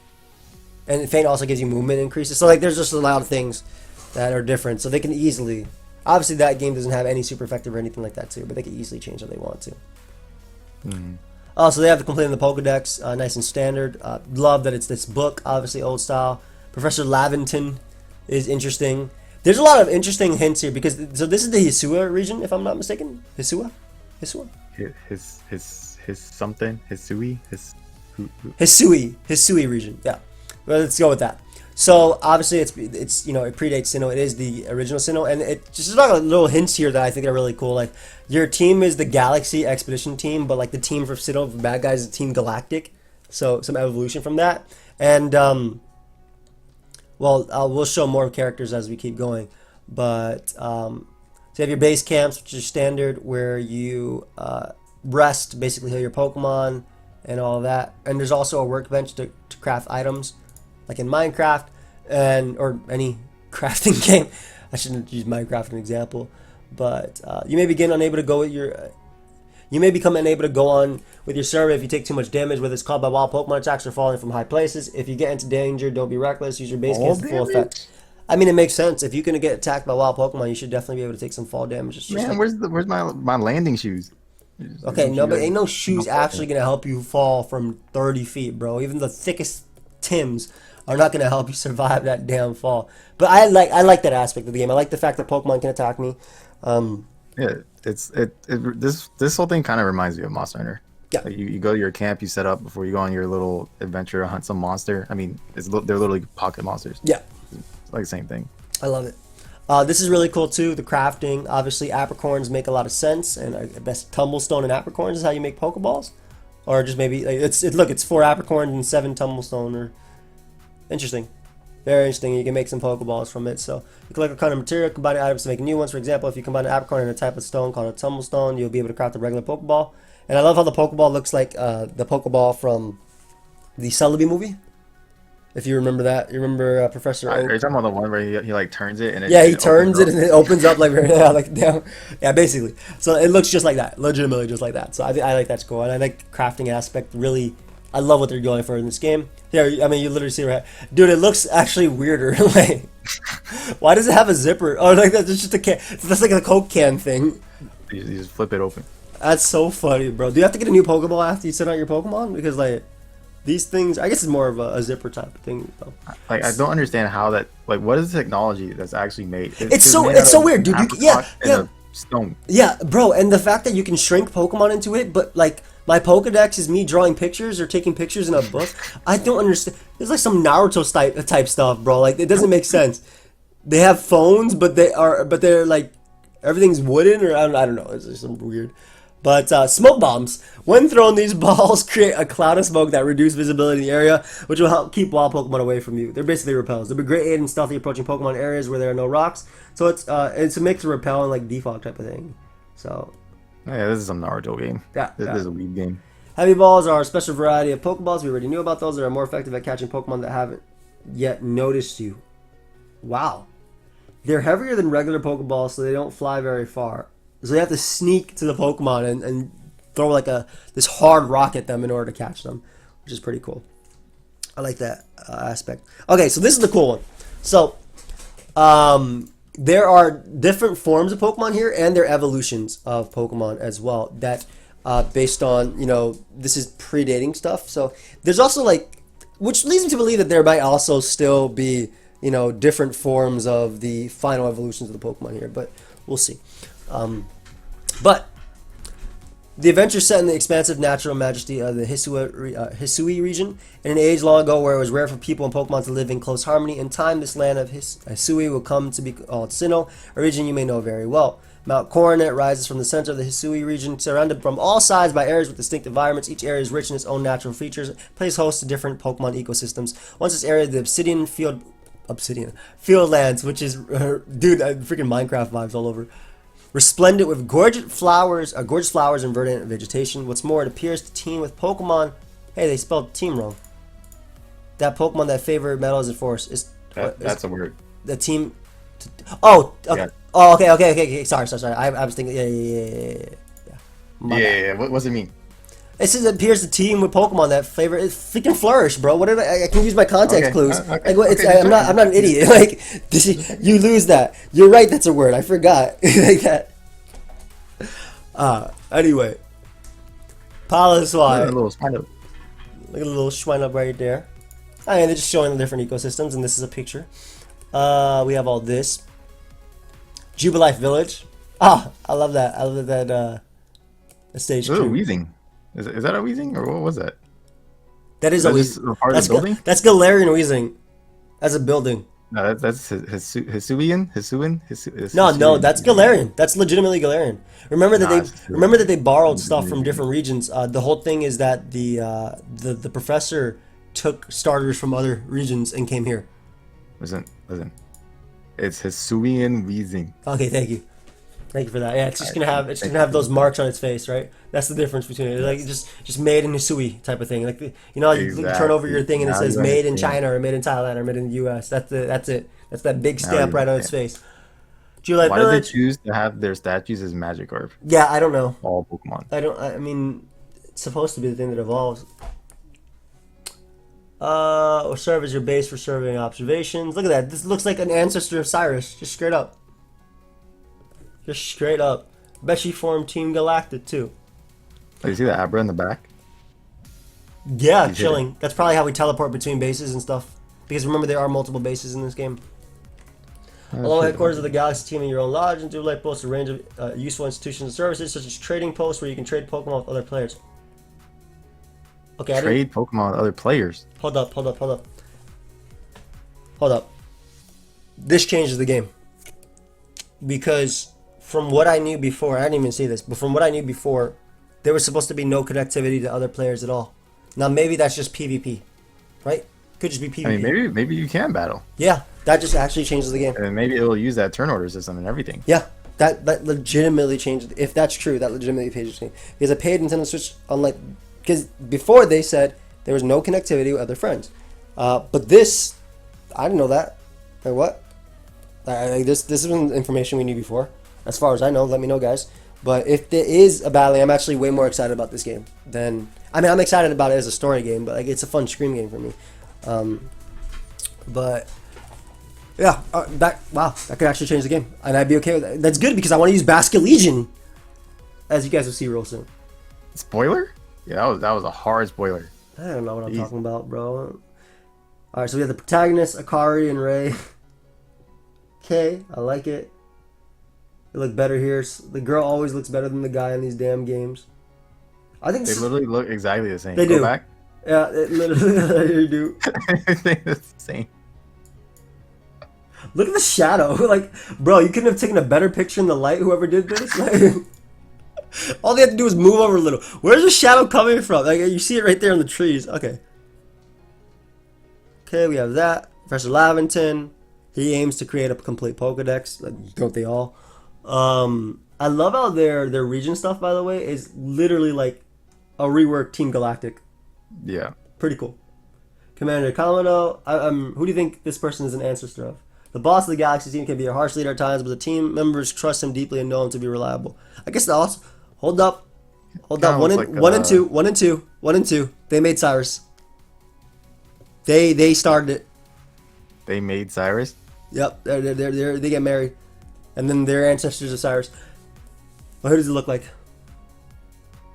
S1: and Feint also gives you movement increases. So there's just a lot of things that are different. So they can easily, obviously that game doesn't have any super effective or anything like that too, but they can easily change how they want to.
S2: Mm-hmm.
S1: So they have the complete in the Pokedex, nice and standard. Love that it's this book, obviously old style. Professor Lavington is interesting. There's a lot of interesting hints here because so this is the Hisui region, if I'm not mistaken. Hisui. Hisui region. Yeah, well, let's go with that. So obviously it's it predates Sinnoh. It is the original Sinnoh, and it just got little hints here that I think are really cool. Like your team is the Galaxy Expedition team, but the team for Sinnoh, for bad guys, is Team Galactic. So some evolution from that, and we'll show more characters as we keep going. But so you have your base camps, which is standard, where you rest, basically heal your Pokemon and all of that. And there's also a workbench to craft items, like in Minecraft or any crafting game. I shouldn't use Minecraft as an example, but you may become unable to go on with your server if you take too much damage, whether it's caused by wild Pokemon attacks or falling from high places. If you get into danger, don't be reckless. Use your base camps to full effect. I mean, it makes sense. If you're gonna get attacked by wild Pokemon, you should definitely be able to take some fall damage. It's just
S2: man, where's my landing shoes?
S1: Okay, no, but ain't no shoes actually gonna help you fall from 30 feet, bro. Even the thickest Tims are not gonna help you survive that damn fall. But I like that aspect of the game. I like the fact that Pokemon can attack me.
S2: Yeah, this whole thing kind of reminds me of Monster Hunter.
S1: Yeah,
S2: you go to your camp, you set up before you go on your little adventure, hunt some monster. I mean, they're literally pocket monsters.
S1: Yeah,
S2: it's like the same thing.
S1: I love it. This is really cool too. The crafting, obviously, apricorns make a lot of sense, and I guess tumblestone and apricorns is how you make Pokeballs, or just maybe it's 4 apricorns and 7 tumblestone. Or interesting, very interesting. You can make some Pokeballs from it. So you collect a kind of material, combining items to make new ones. For example, if you combine an apricorn and a type of stone called a tumblestone, you'll be able to craft a regular Pokeball. And I love how the Pokeball looks like the Pokeball from the Celebi movie. If you remember that, you remember Professor Oak.
S2: Are you talking about the one where he turns it and
S1: he turns it and it opens up yeah, basically. So it looks just like that, legitimately just like that. So I like that's cool, and I like crafting aspect. Really, I love what they're going for in this game. Here, I mean, you literally see right, dude. It looks actually weirder. Like, why does it have a zipper? Oh, like that's just a can. That's like a Coke can thing.
S2: You just flip it open.
S1: That's so funny, bro. Do you have to get a new Pokeball after you send out your Pokemon? Because these things, I guess it's more of a zipper type of thing, though.
S2: I don't understand how that. What is the technology that's actually made?
S1: It's so weird, dude.
S2: Stone.
S1: Yeah, bro, and the fact that you can shrink Pokemon into it, but my Pokedex is me drawing pictures or taking pictures in a book. I don't understand. There's some Naruto type stuff, bro. It doesn't make sense. They have phones, but they're everything's wooden, or I don't know. It's just some weird. But smoke bombs. When thrown, these balls create a cloud of smoke that reduce visibility in the area, which will help keep wild Pokemon away from you. They're basically repels. They'll be great aid in stealthy approaching Pokemon areas where there are no rocks. So it's a mix of repel and like defog type of thing. So
S2: Yeah, this is some Naruto game.
S1: yeah,
S2: This is a weed game.
S1: heavy balls are a special variety of Pokeballs. We already knew about those. That are more effective at catching Pokemon that haven't yet noticed you. Wow. They're heavier than regular Pokeballs, so they don't fly very far. So they have to sneak to the Pokemon and throw like this hard rock at them in order to catch them, which is pretty cool. I like that aspect. Okay, so this is the cool one. So there are different forms of Pokemon here, and their evolutions of Pokemon as well. That based on this is predating stuff. So there's also like, which leads me to believe that there might also still be different forms of the final evolutions of the Pokemon here, but we'll see. But the adventure set in the expansive natural majesty of the Hisui region in an age long ago where it was rare for people and Pokemon to live in close harmony. In time, this land of Hisui will come to be called Sinnoh, a region you may know very well. Mount Coronet rises from the center of the Hisui region, surrounded from all sides by areas with distinct environments. Each area is rich in its own natural features, plays host to different Pokemon ecosystems. Once this area, the Obsidian Fieldlands, which is, dude, freaking Minecraft vibes all over. Resplendent with gorgeous flowers and verdant vegetation. What's more, it appears to team with Pokemon. Hey, they spelled team wrong. That Pokemon that favor metals and force
S2: That's a word.
S1: The team. Oh, okay.
S2: Yeah.
S1: Oh, okay. Sorry. I was thinking. Yeah. My bad.
S2: Yeah. What does it mean?
S1: It says it appears to team with Pokemon that favor. It's freaking Flourish, bro. What did I can use my context clues. I'm not an idiot. Like you lose that. You're right. That's a word. I forgot. Like that. Anyway. Paliswine.
S2: Look at
S1: the little Schwein up right there. I mean, they're just showing the different ecosystems, and this is a picture. We have all this. Jubilife Village. I love that. I love that stage.
S2: Is that a Weezing? Is that a Weezing, or what was that?
S1: That is a Weezing.
S2: That's building?
S1: That's Galarian Weezing. That's a building.
S2: No, that's Hisuian.
S1: No, that's Galarian. That's legitimately Galarian. Remember that they borrowed stuff from different regions. The whole thing is that the professor took starters from other regions and came here.
S2: Listen. It's Hisuian Weezing.
S1: Okay, thank you for that. Yeah, it's just gonna have those marks on its face, right? That's the difference between it. Like just made in Hisui type of thing. Like you turn over your thing and it says made in China or made in Thailand or made in the U.S. That's it. That's that big stamp right on its face.
S2: Why did they choose to have their statues as Magikarp?
S1: Yeah, I don't know.
S2: All Pokemon.
S1: I mean, it's supposed to be the thing that evolves. Or serve as your base for surveying observations. Look at that. This looks like an ancestor of Cyrus. Just straight up. Bet she formed Team Galactic too.
S2: Oh, you see the Abra in the back?
S1: Yeah, he's chilling. Hidden. That's probably how we teleport between bases and stuff. Because remember, there are multiple bases in this game. Along headquarters of the Galaxy team in your own lodge, and Jubilife boasts a range of useful institutions and services, such as trading posts where you can trade Pokemon with other players. Okay,
S2: trade Pokemon with other players.
S1: Hold up. This changes the game. Because from what I knew before, I didn't even see this, but from what I knew before, there was supposed to be no connectivity to other players at all. Now maybe that's just PvP, right? Could just be PvP.
S2: I mean, maybe you can battle.
S1: Yeah, that just actually changes the game.
S2: And maybe it'll use that turn order system and everything.
S1: Yeah, that legitimately changed. If that's true, that legitimately changes the game. Because I paid Nintendo Switch because before they said there was no connectivity with other friends, but this, I didn't know that. Or what? This isn't information we knew before. As far as I know, let me know, guys. But if there is a battle, I'm actually way more excited about this game than. I mean, I'm excited about it as a story game, but it's a fun scream game for me. But yeah, that could actually change the game, and I'd be okay with that. That's good because I want to use Basculegion, as you guys will see real soon.
S2: Spoiler? Yeah, that was a hard spoiler.
S1: I don't know what I'm talking about, bro. All right, so we have the protagonists, Akari and Ray. Okay, I like it. They look better here. The girl always looks better than the guy in these damn games. I think
S2: they literally look exactly the same.
S1: They
S2: Go
S1: do.
S2: Back.
S1: Yeah, it literally they do.
S2: I think it's the same.
S1: Look at the shadow. Like, bro, you couldn't have taken a better picture in the light. Whoever did this. Like, All they have to do is move over a little. Where's the shadow coming from? Like, you see it right there in the trees. Okay. Okay, we have that. Professor Laventon. He aims to create a complete Pokedex. Like, don't they all? I love how their region stuff, by the way, is literally like a reworked Team Galactic.
S2: Yeah.
S1: Pretty cool. Commander Kamado. Who do you think this person is an ancestor of? The boss of the Galaxy team can be a harsh leader at times, but the team members trust him deeply and know him to be reliable. I guess also. Hold up. Hold up. One and two. They made Cyrus. They started it.
S2: They made Cyrus?
S1: Yep. They get married. And then they're ancestors of Cyrus. Well, who does it look like?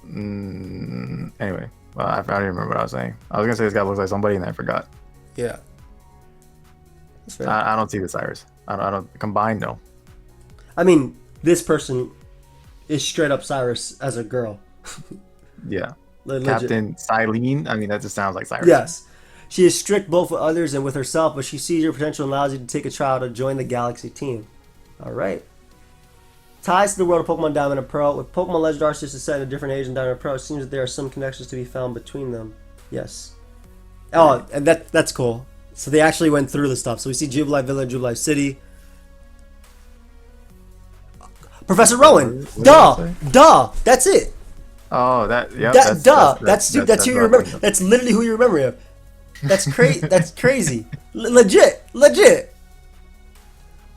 S2: Anyway. Well, I don't even remember what I was saying. I was going to say this guy looks like somebody, and I forgot.
S1: Yeah.
S2: I don't see the Cyrus. I don't combined, no.
S1: I mean, this person is straight up Cyrus as a girl.
S2: Yeah.
S1: Legit.
S2: Captain Silene. I mean, that just sounds like Cyrus.
S1: Yes. She is strict both with others and with herself, but she sees your potential and allows you to take a trial to join the Galaxy team. All right. Ties to the world of Pokemon Diamond and Pearl. With Pokemon Legends Arceus is set in a different age than Diamond and Pearl, it seems that there are some connections to be found between them. Yes. Oh, and that's cool. So they actually went through the stuff. So we see Jubilife Village, Jubilife City. Professor Rowan. Duh. That's it.
S2: Oh, that. Yeah.
S1: That's who you remember. That's literally who you remember of. That's crazy. That's crazy. Legit. Wait,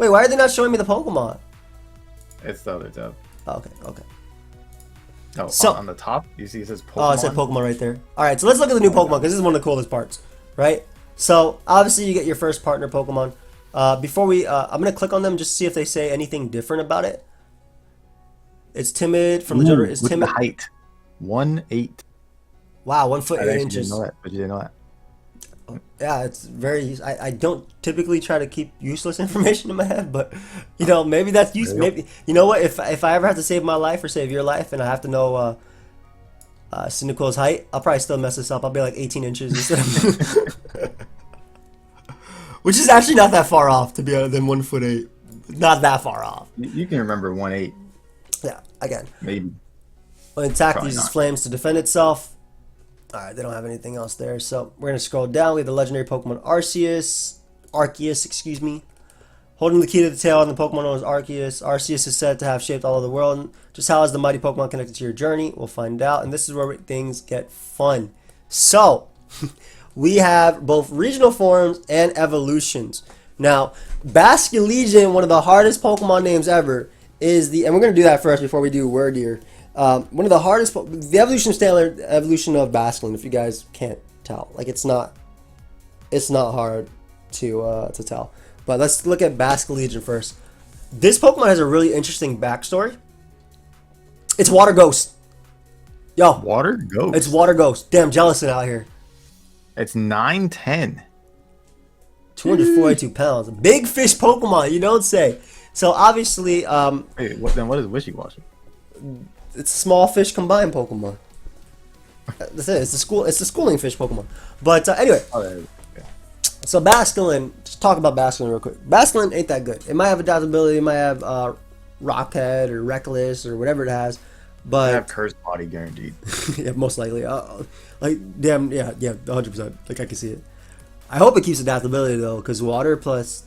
S1: why are they not showing me the Pokemon?
S2: It's the other tab.
S1: Oh, okay.
S2: Oh,
S1: so,
S2: on the top, you see it says Pokemon.
S1: Oh, it said Pokemon right there. All right, so let's look at the new Pokemon because this is one of the coolest parts, right? So obviously you get your first partner Pokemon. Before we, I'm gonna click on them just to see if they say anything different about it. It's timid from the gender. It's timid.
S2: The height, 1'8".
S1: Wow, 1 foot 8
S2: I
S1: inches.
S2: didn't know that, but you didn't know that.
S1: Yeah, it's very. I don't typically try to keep useless information in my head, but you know maybe that's useful. Maybe you know what? If I ever have to save my life or save your life, and I have to know Sinnoh's height, I'll probably still mess this up. I'll be like 18 inches instead of, which is actually not that far off to be other than 1 foot 8. Not that far off.
S2: You can remember 1'8".
S1: Yeah, again.
S2: Maybe.
S1: When attack uses flames to defend itself. Alright, they don't have anything else there. So we're going to scroll down. We have the legendary Pokemon Arceus, excuse me. Holding the key to the tail on the Pokemon known as Arceus. Arceus is said to have shaped all of the world. Just how is the mighty Pokemon connected to your journey? We'll find out. And this is where things get fun. So, we have both regional forms and evolutions. Now, Basculegion, one of the hardest Pokemon names ever, is the... And we're going to do that first before we do Wyrdeer. One of the hardest... The evolution of Stantler, evolution of Basculin, if you guys can't tell. Like, it's not hard to tell. But let's look at Basculegion first. This Pokemon has a really interesting backstory. It's Water Ghost. Yo.
S2: Water Ghost?
S1: It's Water Ghost. Damn, jealous of it out here.
S2: It's 9'10".
S1: 242 pounds. Big fish Pokemon, you don't say. So, obviously...
S2: Wait, then what is Wishy-Washy?
S1: It's a small fish combined Pokemon. That's it. It's the schooling fish Pokemon. But anyway.
S2: Okay.
S1: So Basculin, just talk about Basculin real quick. Basculin ain't that good. It might have adaptability, it might have Rockhead or Reckless or whatever it has, but
S2: I have Cursed Body guaranteed.
S1: yeah, most likely. Like damn, yeah, 100%. Like I can see it. I hope it keeps adaptability though, because Water plus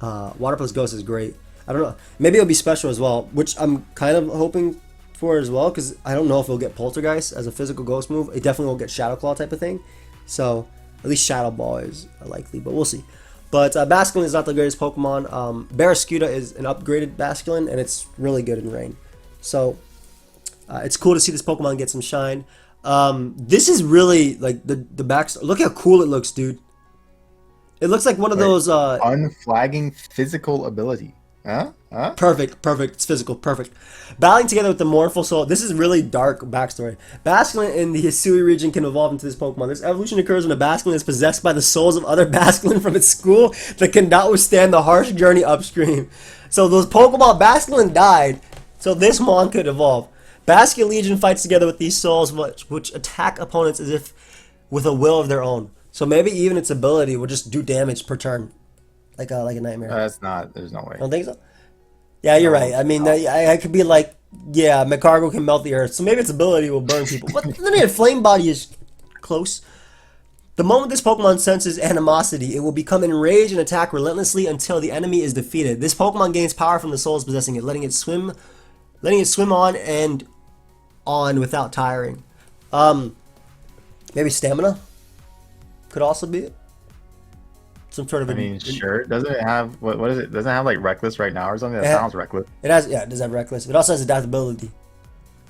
S1: Ghost is great. I don't know. Maybe it'll be special as well, which I'm kind of hoping for as well, because I don't know if it'll get Poltergeist as a physical Ghost move. It definitely won't get Shadow Claw type of thing. So. At least Shadow Ball is likely, but we'll see. But Basculin is not the greatest Pokemon. Barraskewda is an upgraded Basculin, and it's really good in Rain. So, it's cool to see this Pokemon get some shine. This is really, like, the backstory. Look how cool it looks, dude. It looks like one of those...
S2: unflagging physical ability. Huh?
S1: Perfect. It's physical. Perfect. Battling together with the Mournful Soul. This is really dark backstory. Basculin in the Hisui region can evolve into this Pokemon. This evolution occurs when a Basculin is possessed by the souls of other Basculin from its school that cannot withstand the harsh journey upstream. So those Pokemon, Basculin died, so this Mon could evolve. Basculegion fights together with these souls which attack opponents as if with a will of their own. So maybe even its ability will just do damage per turn. Like a nightmare.
S2: There's no way.
S1: Don't think so? Yeah, you're right. I mean, I could be like Yeah, Magcargo can melt the earth, so maybe its ability will burn people. But then again, Flame Body is close. The moment this Pokemon senses animosity, it will become enraged and attack relentlessly until the enemy is defeated. This Pokemon gains power from the souls possessing it, letting it swim on and on without tiring. Maybe stamina could also be it. Some sort of.
S2: I mean, sure. Doesn't it have what is it? Doesn't it have like reckless right now or something? That sounds reckless.
S1: It has, yeah, it does have reckless. It also has adaptability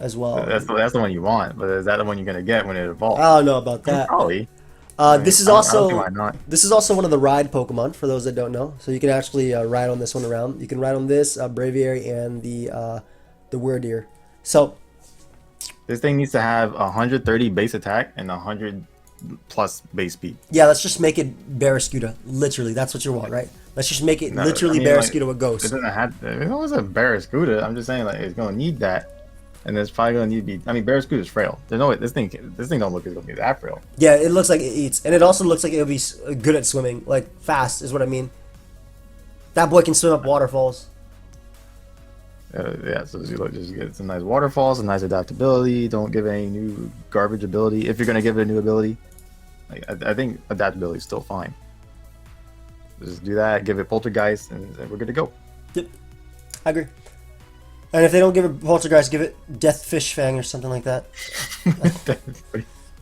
S1: as well.
S2: That's the one you want, but is that the one you're gonna get when it evolves?
S1: I don't know about that.
S2: Probably.
S1: This is also
S2: why not.
S1: This is also one of the ride Pokemon for those that don't know. So you can actually ride on this one around. You can ride on this Braviary and the Wyrdeer. So
S2: This thing needs to have 130 base attack and 100 plus base speed.
S1: yeah, let's just make it Barraskewda. Literally, that's what you want, right? Let's just make it literally Barraskewda with Ghost.
S2: It doesn't have. It was a Barraskewda. I'm just saying, like, it's gonna need that, and it's probably gonna need to be. I mean, Barraskewda is frail. There's no way this thing don't look like it's gonna be that frail.
S1: Yeah, it looks like it eats, and it also looks like it'll be good at swimming, like fast is what I mean. That boy can swim up waterfalls.
S2: Yeah, so just get some nice waterfalls, some nice adaptability. Don't give any new garbage ability if you're gonna give it a new ability. Like, I think adaptability is still fine. Just do that, give it Poltergeist, and we're good to go.
S1: Yep, I agree. And if they don't give it Poltergeist, give it Death Fish Fang or something like that.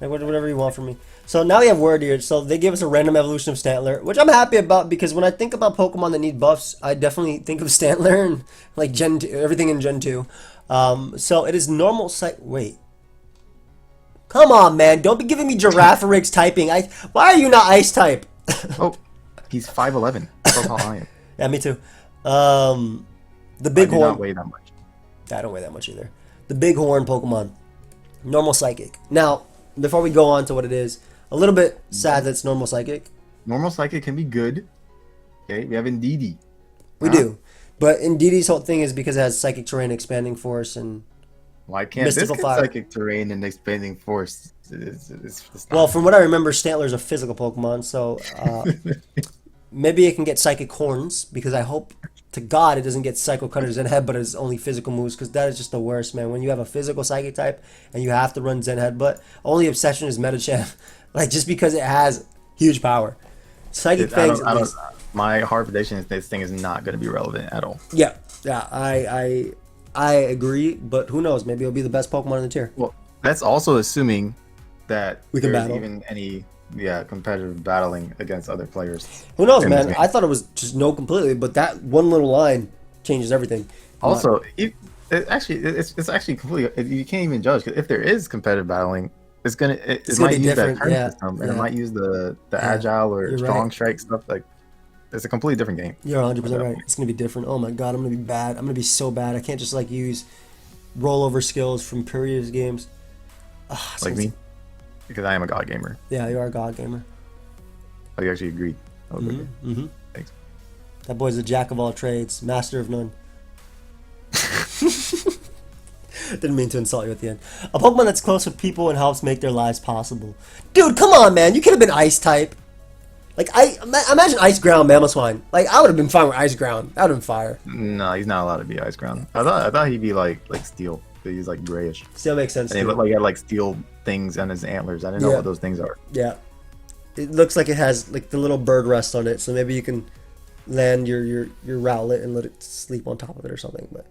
S1: Like whatever you want from me. So now we have Wyrdeer. So they give us a random evolution of Stantler, which I'm happy about because when I think about Pokemon that need buffs, I definitely think of Stantler and like Gen 2, everything in Gen 2. So it is normal sight. Wait. Come on, man. Don't be giving me Girafarig typing. Why are you not Ice type?
S2: Oh, he's 5'11". That's how I am.
S1: Yeah, me too. The big
S2: I do
S1: horn.
S2: not weigh that much.
S1: I don't weigh that much either. The big horn Pokemon. Normal Psychic. Now, before we go on to what it is, a little bit sad that it's Normal Psychic.
S2: Normal Psychic can be good. Okay, we have Indeedee.
S1: We do. But Indeedee's whole thing is because it has Psychic Terrain, Expanding Force, and
S2: Why can't
S1: Mystical
S2: this get
S1: Fire.
S2: Psychic Terrain and Expanding Force? It's
S1: well, from what I remember, Stantler's a physical Pokemon, so maybe it can get Psychic Horns, because I hope to God it doesn't get Psycho Cutter Zen Headbutt as only physical moves, because that is just the worst, man. When you have a physical Psychic type and you have to run Zen Headbutt, only Obsession is Metagame, like just because it has huge power. Psychic Fangs, at least.
S2: My hard prediction is this thing is not going to be relevant at all.
S1: Yeah, I agree, but who knows? Maybe it'll be the best Pokemon in the tier.
S2: Well, that's also assuming that
S1: We can
S2: there's
S1: battle.
S2: even any competitive battling against other players.
S1: Who knows,
S2: in this
S1: man?
S2: game.
S1: I thought it was just no completely, but that one little line changes everything.
S2: Also, it's actually completely. You can't even judge, 'cause if there is competitive battling, it
S1: gonna
S2: might
S1: be
S2: use that
S1: different,
S2: turn
S1: yeah,
S2: system, and
S1: yeah.
S2: it might use the
S1: Yeah,
S2: agile or
S1: you're
S2: strong
S1: right.
S2: strike stuff. Like, it's a completely different game.
S1: You're 100% right. It's gonna be different. Oh my god, I'm gonna be bad. I'm gonna be so bad. I can't just like use rollover skills from previous games.
S2: Like me, because I am a god gamer.
S1: Yeah, you are a god gamer.
S2: Oh, you actually agreed. Okay.
S1: Mm-hmm.
S2: Thanks.
S1: That boy's a jack of all trades, master of none. Didn't mean to insult you at the end. A Pokemon that's close with people and helps make their lives possible. Dude, come on, man. You could have been Ice type. Like, imagine Ice Ground Mamoswine. Like, I would have been fine with Ice Ground. That would have been fire.
S2: No, he's not allowed to be ice ground. I thought he'd be like steel. But he's like grayish.
S1: Still makes sense.
S2: And he
S1: Too.
S2: looked like he had like steel things on his antlers. I didn't know what those things are.
S1: Yeah. It looks like it has like the little bird rest on it, so maybe you can land your Rowlet and let it sleep on top of it or something. But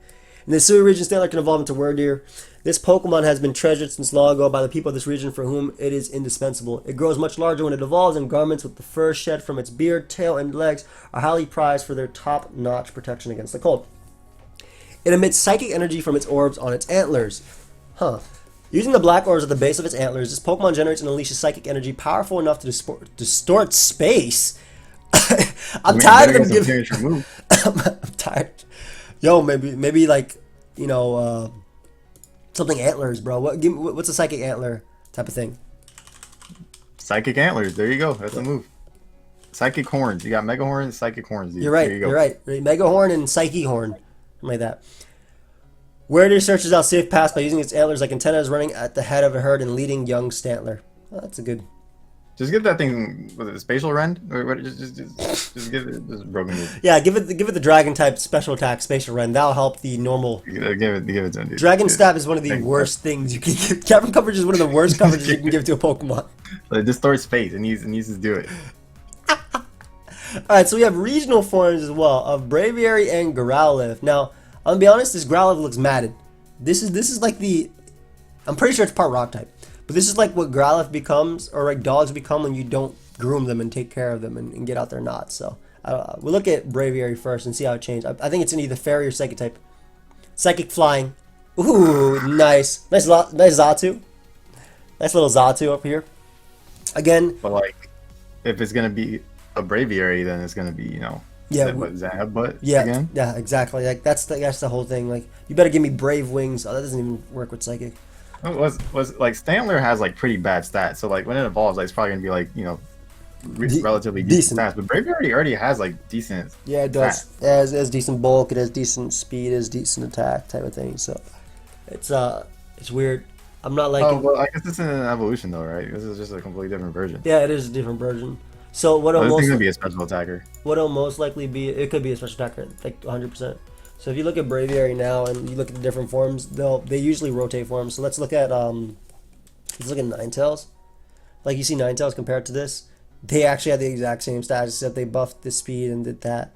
S1: in the Hisui region, Stantler can evolve into Wyrdeer. This Pokemon has been treasured since long ago by the people of this region for whom it is indispensable. It grows much larger when it evolves, and garments with the fur shed from its beard, tail, and legs are highly prized for their top-notch protection against the cold. It emits psychic energy from its orbs on its antlers. Using the black orbs at the base of its antlers, this Pokemon generates and unleashes psychic energy powerful enough to distort space. I'm tired of giving. I'm tired. Yo, maybe like, you know, something antlers, bro. What's a psychic antler type of thing?
S2: Psychic antlers. There you go. That's a move. Psychic horns. You got Mega Horns, Psychic Horns. Dude.
S1: You're right.
S2: There you go.
S1: You're right. Mega Horn and Psyche Horn. Something like that. Wyrdeer searches out safe paths by using its antlers like antennas, running at the head of a herd and leading young Stantler. Oh, that's a good.
S2: Just give that thing, was it spatial rend? Or what, just give it just broken move.
S1: Yeah, give it the dragon type special attack spatial rend. That'll help the normal.
S2: Give it to him, dude.
S1: Dragon stab is one of the worst things you can give. Cavern coverage is one of the worst coverages you can give to a Pokemon.
S2: It distorts space. It needs to do it.
S1: Alright, so we have regional forms as well of Braviary and Growlithe. Now, I'm gonna be honest, this Growlithe looks matted. This is like the, I'm pretty sure it's part rock type, but this is like what Growlithe becomes, or like dogs become when you don't groom them and take care of them and get out their knots. So we'll look at Braviary first and see how it changed. I think it's in either fairy or psychic type. Psychic flying. Ooh, nice Xatu. Nice little Xatu up here. Again,
S2: but like, if it's gonna be a Braviary, then it's gonna be, you know,
S1: yeah,
S2: Zanabut
S1: again? Yeah, exactly. Like that's the whole thing. Like, you better give me Brave Wings. Oh, that doesn't even work with Psychic.
S2: Was like Stantler has like pretty bad stats, so like when it evolves, like it's probably gonna be like, you know, relatively decent stats. But Braviary already has like decent.
S1: Yeah, it does. It has decent bulk. It has decent speed. It has decent attack type of thing. So it's weird. I'm not liking.
S2: Oh well, I guess this is an evolution though, right? This is just a completely different version.
S1: Yeah, it is a different version. So what
S2: this thing's gonna be a special attacker.
S1: What'll most likely be? It could be a special attacker, like 100%. So if you look at Braviary now and you look at the different forms, they usually rotate forms. So let's look at Ninetales. Like, you see Ninetales compared to this, they actually have the exact same stats, except they buffed the speed and did that.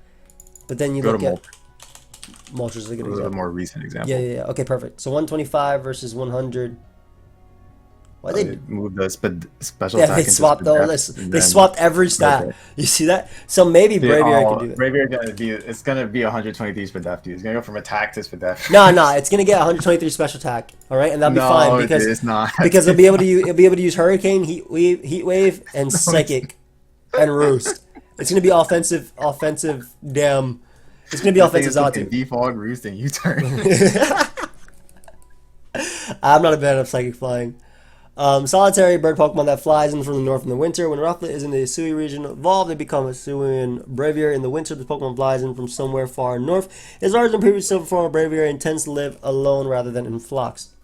S1: But then you look at Moltres is a good example.
S2: A more recent example.
S1: Yeah. Okay, perfect. So 125 versus 100. Why they
S2: moved the special?
S1: Yeah, they swapped they swapped every stat. Okay. You see that? So maybe Braviary can do that.
S2: Braviary gonna be 123 Spadef, dude. It's gonna go from attack to Spadef.
S1: No, it's gonna get 123 special attack. All right, and that'll be fine because
S2: it's not.
S1: Because it'll be able to use Hurricane, Heat Wave, and Psychic, and Roost. It's gonna be offensive. Damn, it's gonna be offensive Xatu.
S2: Defog, Roost, and U-turn.
S1: I'm not a fan of Psychic flying. Solitary bird Pokemon that flies in from the north in the winter. When Rufflet is in the Hisui region evolved, they become a Hisuian Braviary. In the winter, the Pokemon flies in from somewhere far north. It is larger than previous silver form of Braviary and tends to live alone rather than in flocks.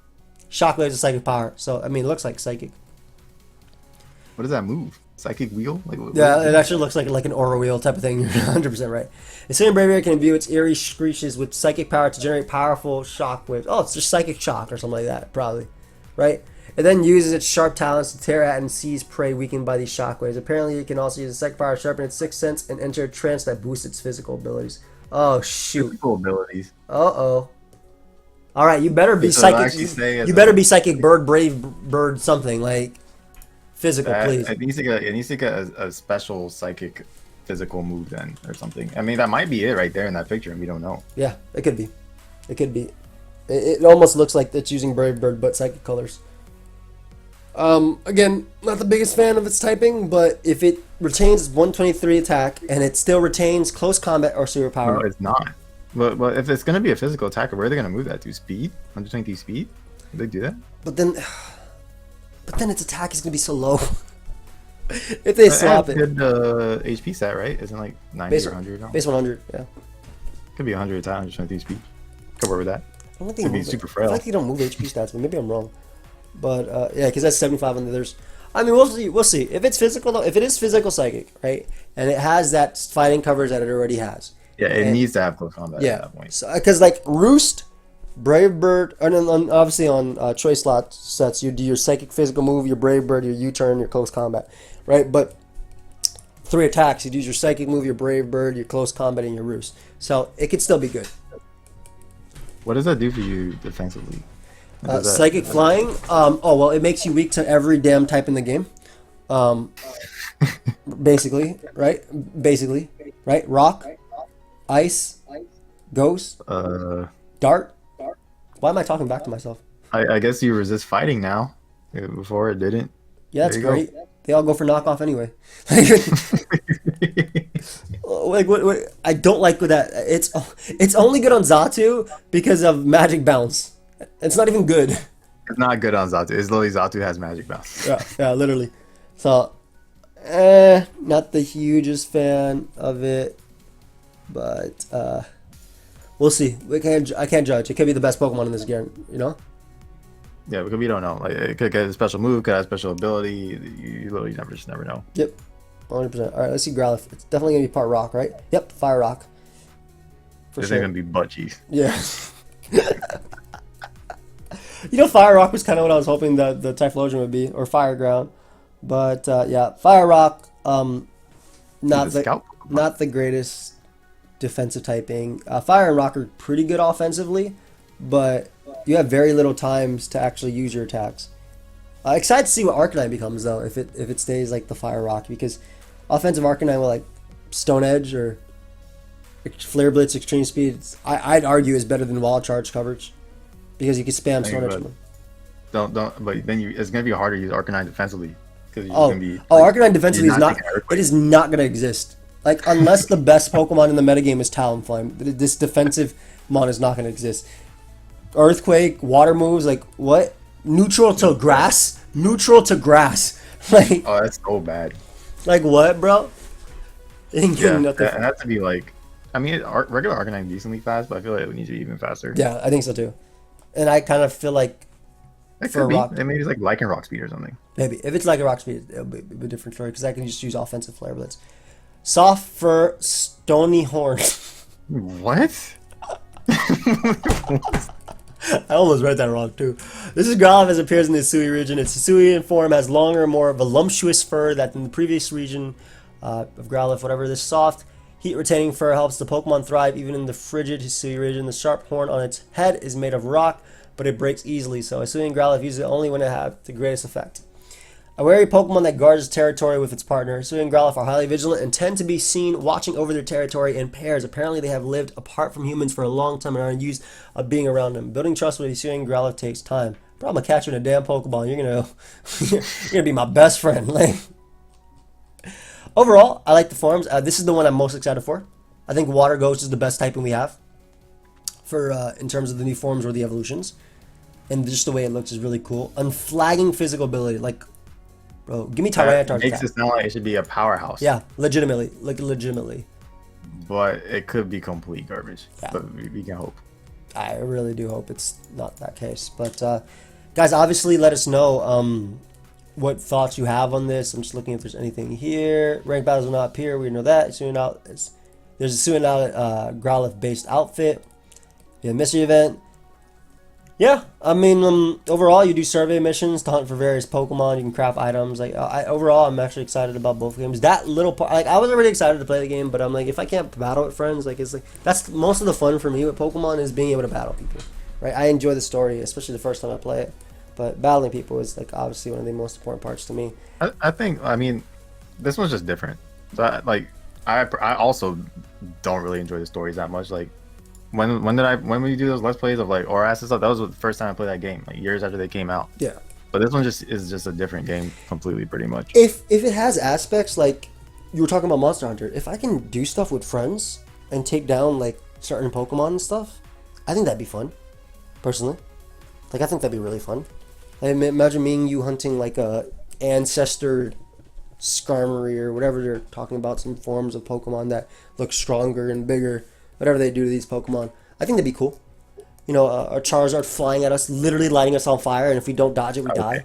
S1: Shockwave is a psychic power, so I mean, it looks like psychic.
S2: What does that move? Psychic wheel?
S1: Yeah, it actually looks like an aura wheel type of thing. You're 100% right. Hisuian Braviary can imbue its eerie screeches with psychic power to generate powerful shock waves. Oh, it's just psychic shock or something like that, probably, right? It then uses its sharp talons to tear at and seize prey weakened by these shockwaves. Apparently, it can also use its psychic power to sharpen its sixth sense and enter a trance that boosts its physical abilities. Oh, shoot.
S2: Physical abilities.
S1: Uh-oh. All right, you better be psychic. You better be psychic bird, brave bird, something like physical, please.
S2: It needs to get a special psychic physical move then, or something. I mean, that might be it right there in that picture, and we don't know.
S1: Yeah, it could be. It could be. It almost looks like it's using brave bird, but psychic colors. Again, not the biggest fan of its typing, but if it retains 123 attack and it still retains close combat or superpower.
S2: No, it's not. But if it's going to be a physical attacker, where are they going to move that to? Speed? 123 speed? Did they do that?
S1: But then its attack is going to be so low. If they swap it.
S2: Good HP stat, right? Isn't like 90 or 100 now?
S1: Base 100, yeah.
S2: Could be 100 attack, 123 speed. Could work with that.
S1: I don't think
S2: could be super frail.
S1: I feel like they don't move HP stats, but maybe I'm wrong. But yeah, because that's 75 on the others. I mean, we'll see. If it's physical, though, if it is physical psychic, right, and it has that fighting coverage that it already has.
S2: Yeah, it needs to have close combat at that point.
S1: Because like Roost, Brave Bird, and then obviously on choice slot sets, you do your psychic physical move, your Brave Bird, your U-turn, your close combat, right? But 3 attacks, you'd use your psychic move, your Brave Bird, your close combat, and your Roost. So it could still be good.
S2: What does that do for you defensively?
S1: Psychic flying. Oh well, it makes you weak to every damn type in the game. Basically, right? Rock, ice, ghost, dart. Why am I talking back to myself?
S2: I guess you resist fighting now. Before it didn't.
S1: Yeah, that's great. They all go for knockoff anyway. Like what? I don't like with that. It's only good on Xatu because of Magic Bounce. It's not even good.
S2: It's not good on Xatu. It's literally Xatu has Magic Bounce.
S1: Yeah, literally. So, not the hugest fan of it, but we'll see. I can't judge. It could be the best Pokemon in this game, you know?
S2: Yeah, because we don't know. Like it could get a special move, could have a special ability. You literally never know.
S1: Yep, 100%. All right, let's see Growlithe. It's definitely gonna be part rock, right? Yep, fire rock. For
S2: This
S1: sure.
S2: ain't gonna be butt cheeks.
S1: Yeah. You know, fire rock was kind of what I was hoping that the Typhlosion would be, or fire ground. But yeah, fire rock. Not the greatest defensive typing. Fire and rock are pretty good offensively, but you have very little times to actually use your attacks. Excited to see what Arcanine becomes though, if it stays like the fire rock, because offensive Arcanine with like Stone Edge or Flare Blitz Extreme Speed, I'd argue is better than Wall Charge coverage, because you can spam Stone Edge.
S2: Don't. But then it's gonna be harder to use Arcanine defensively, because you're
S1: Oh,
S2: gonna be.
S1: Arcanine defensively is not. It is not gonna exist. Like, unless the best Pokemon in the metagame is Talonflame, this defensive mon is not gonna exist. Earthquake, water moves, like what? Neutral to grass. Neutral to grass. Like.
S2: Oh, that's so bad.
S1: Like what, bro? It ain't getting nothing.
S2: It has to be like. I mean, regular Arcanine decently fast, but I feel like it needs to be even faster.
S1: Yeah, I think so too. And I kind of feel like
S2: it could be. Maybe it's like Lycan Rock Speed or something.
S1: Maybe if it's like a Rock Speed, it'll be a different story, because I can just use offensive Flare Blitz. Soft Fur Stony Horn.
S2: What?
S1: I almost read that wrong too. This is Growlithe as it appears in the Hisui region. Its Hisuian form has longer, more voluptuous fur than in the previous region of Growlithe. Whatever, this soft, heat-retaining fur helps the Pokemon thrive even in the frigid Hisui region. The sharp horn on its head is made of rock, but it breaks easily, so Hisuian Growlithe uses it only when it has the greatest effect. A wary Pokemon that guards its territory with its partner. Hisuian and Growlithe are highly vigilant and tend to be seen watching over their territory in pairs. Apparently, they have lived apart from humans for a long time and are used of being around them. Building trust with Hisuian and Growlithe takes time. Bro, I'm gonna catch you in a damn Pokeball. You're gonna be my best friend. Like, overall, I like the forms. This is the one I'm most excited for. I think Water Ghost is the best typing we have for in terms of the new forms or the evolutions, and just the way it looks is really cool. Unflagging physical ability, like. Bro, give me Tyranitar.
S2: It makes it sound like it should be a powerhouse.
S1: Yeah, legitimately. Like, legitimately.
S2: But it could be complete garbage.
S1: Yeah.
S2: But we can hope.
S1: I really do hope it's not that case. But, guys, obviously let us know what thoughts you have on this. I'm just looking if there's anything here. Rank battles will not appear. We know that. There's a Hisuian out Growlithe-based outfit. Yeah, mystery event. Yeah, I mean, overall, you do survey missions to hunt for various Pokemon. You can craft items. Like, overall, I'm actually excited about both games. That little part, like, I was already excited to play the game, but I'm like, if I can't battle with friends, like, it's like that's most of the fun for me with Pokemon is being able to battle people, right? I enjoy the story, especially the first time I play it, but battling people is like obviously one of the most important parts to me.
S2: I think, I mean, this one's just different. So, I also don't really enjoy the stories that much. Like, when we do those let's plays of like Oras and stuff, that was the first time I played that game, like years after they came out.
S1: Yeah.
S2: But this one is just a different game completely, pretty much.
S1: If it has aspects like you were talking about Monster Hunter, if I can do stuff with friends and take down like certain Pokemon and stuff, I think that'd be fun. Personally, like I think that'd be really fun. Like, imagine me and you hunting like a ancestor Skarmory or whatever they're talking about, some forms of Pokemon that look stronger and bigger. Whatever they do to these Pokemon, I think that'd be cool. You know, a Charizard flying at us, literally lighting us on fire, and if we don't dodge it, we die.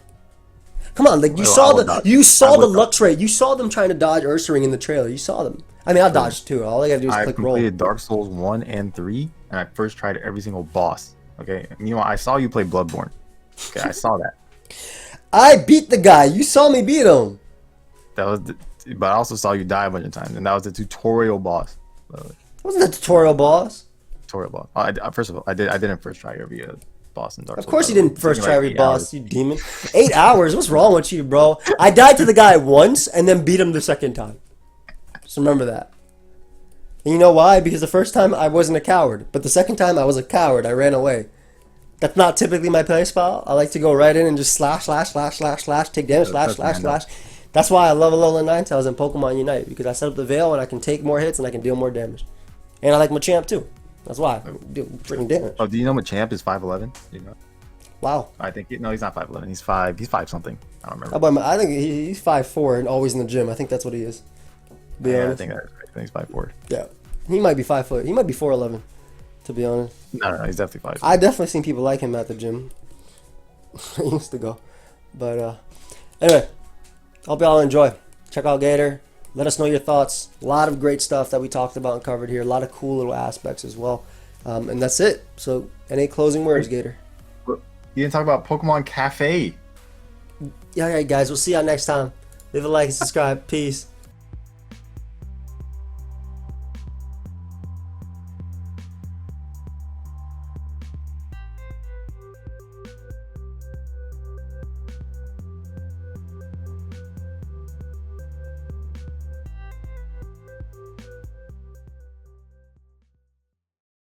S1: Come on, like you saw the Luxray. You saw them trying to dodge Ursaring in the trailer. You saw them. I mean, I dodged too. All I gotta do is click roll.
S2: I completed Dark Souls 1 and 3, and I first tried every single boss. Okay, you know, I saw you play Bloodborne. Okay, I saw that.
S1: I beat the guy. You saw me beat him.
S2: But I also saw you die a bunch of times, and that was the tutorial boss.
S1: Wasn't the tutorial boss?
S2: Tutorial boss. First of all, I didn't first try every boss in Dark Souls.
S1: Of course you didn't first try every boss, you demon. 8 hours? What's wrong with you, bro? I died to the guy once and then beat him the second time. Just remember that. And you know why? Because the first time I wasn't a coward, but the second time I was a coward. I ran away. That's not typically my play style. I like to go right in and just slash, take damage, slash. That's why I love Alolan Ninetales and Pokemon Unite, because I set up the Veil and I can take more hits and I can deal more damage. And I like Machamp too. That's why I do freaking damage.
S2: Oh, do you know Machamp is 5'11"? You know?
S1: Wow.
S2: I think no, he's not 5'11". He's 5 something. I don't remember.
S1: I think he's 5'4" and always in the gym. I think that's what he is.
S2: Be honest. I think he's 5'4".
S1: Yeah, he might be 5 foot. He might be 4'11", to be honest.
S2: No, he's definitely 5.
S1: I definitely seen people like him at the gym. I used to go. But anyway, hope y'all enjoy. Check out Gator. Let us know your thoughts. A lot of great stuff that we talked about and covered here. A lot of cool little aspects as well. And that's it. So, any closing words, Gator?
S2: You didn't talk about Pokemon Cafe.
S1: Yeah, guys. We'll see y'all next time. Leave a like and subscribe. Peace.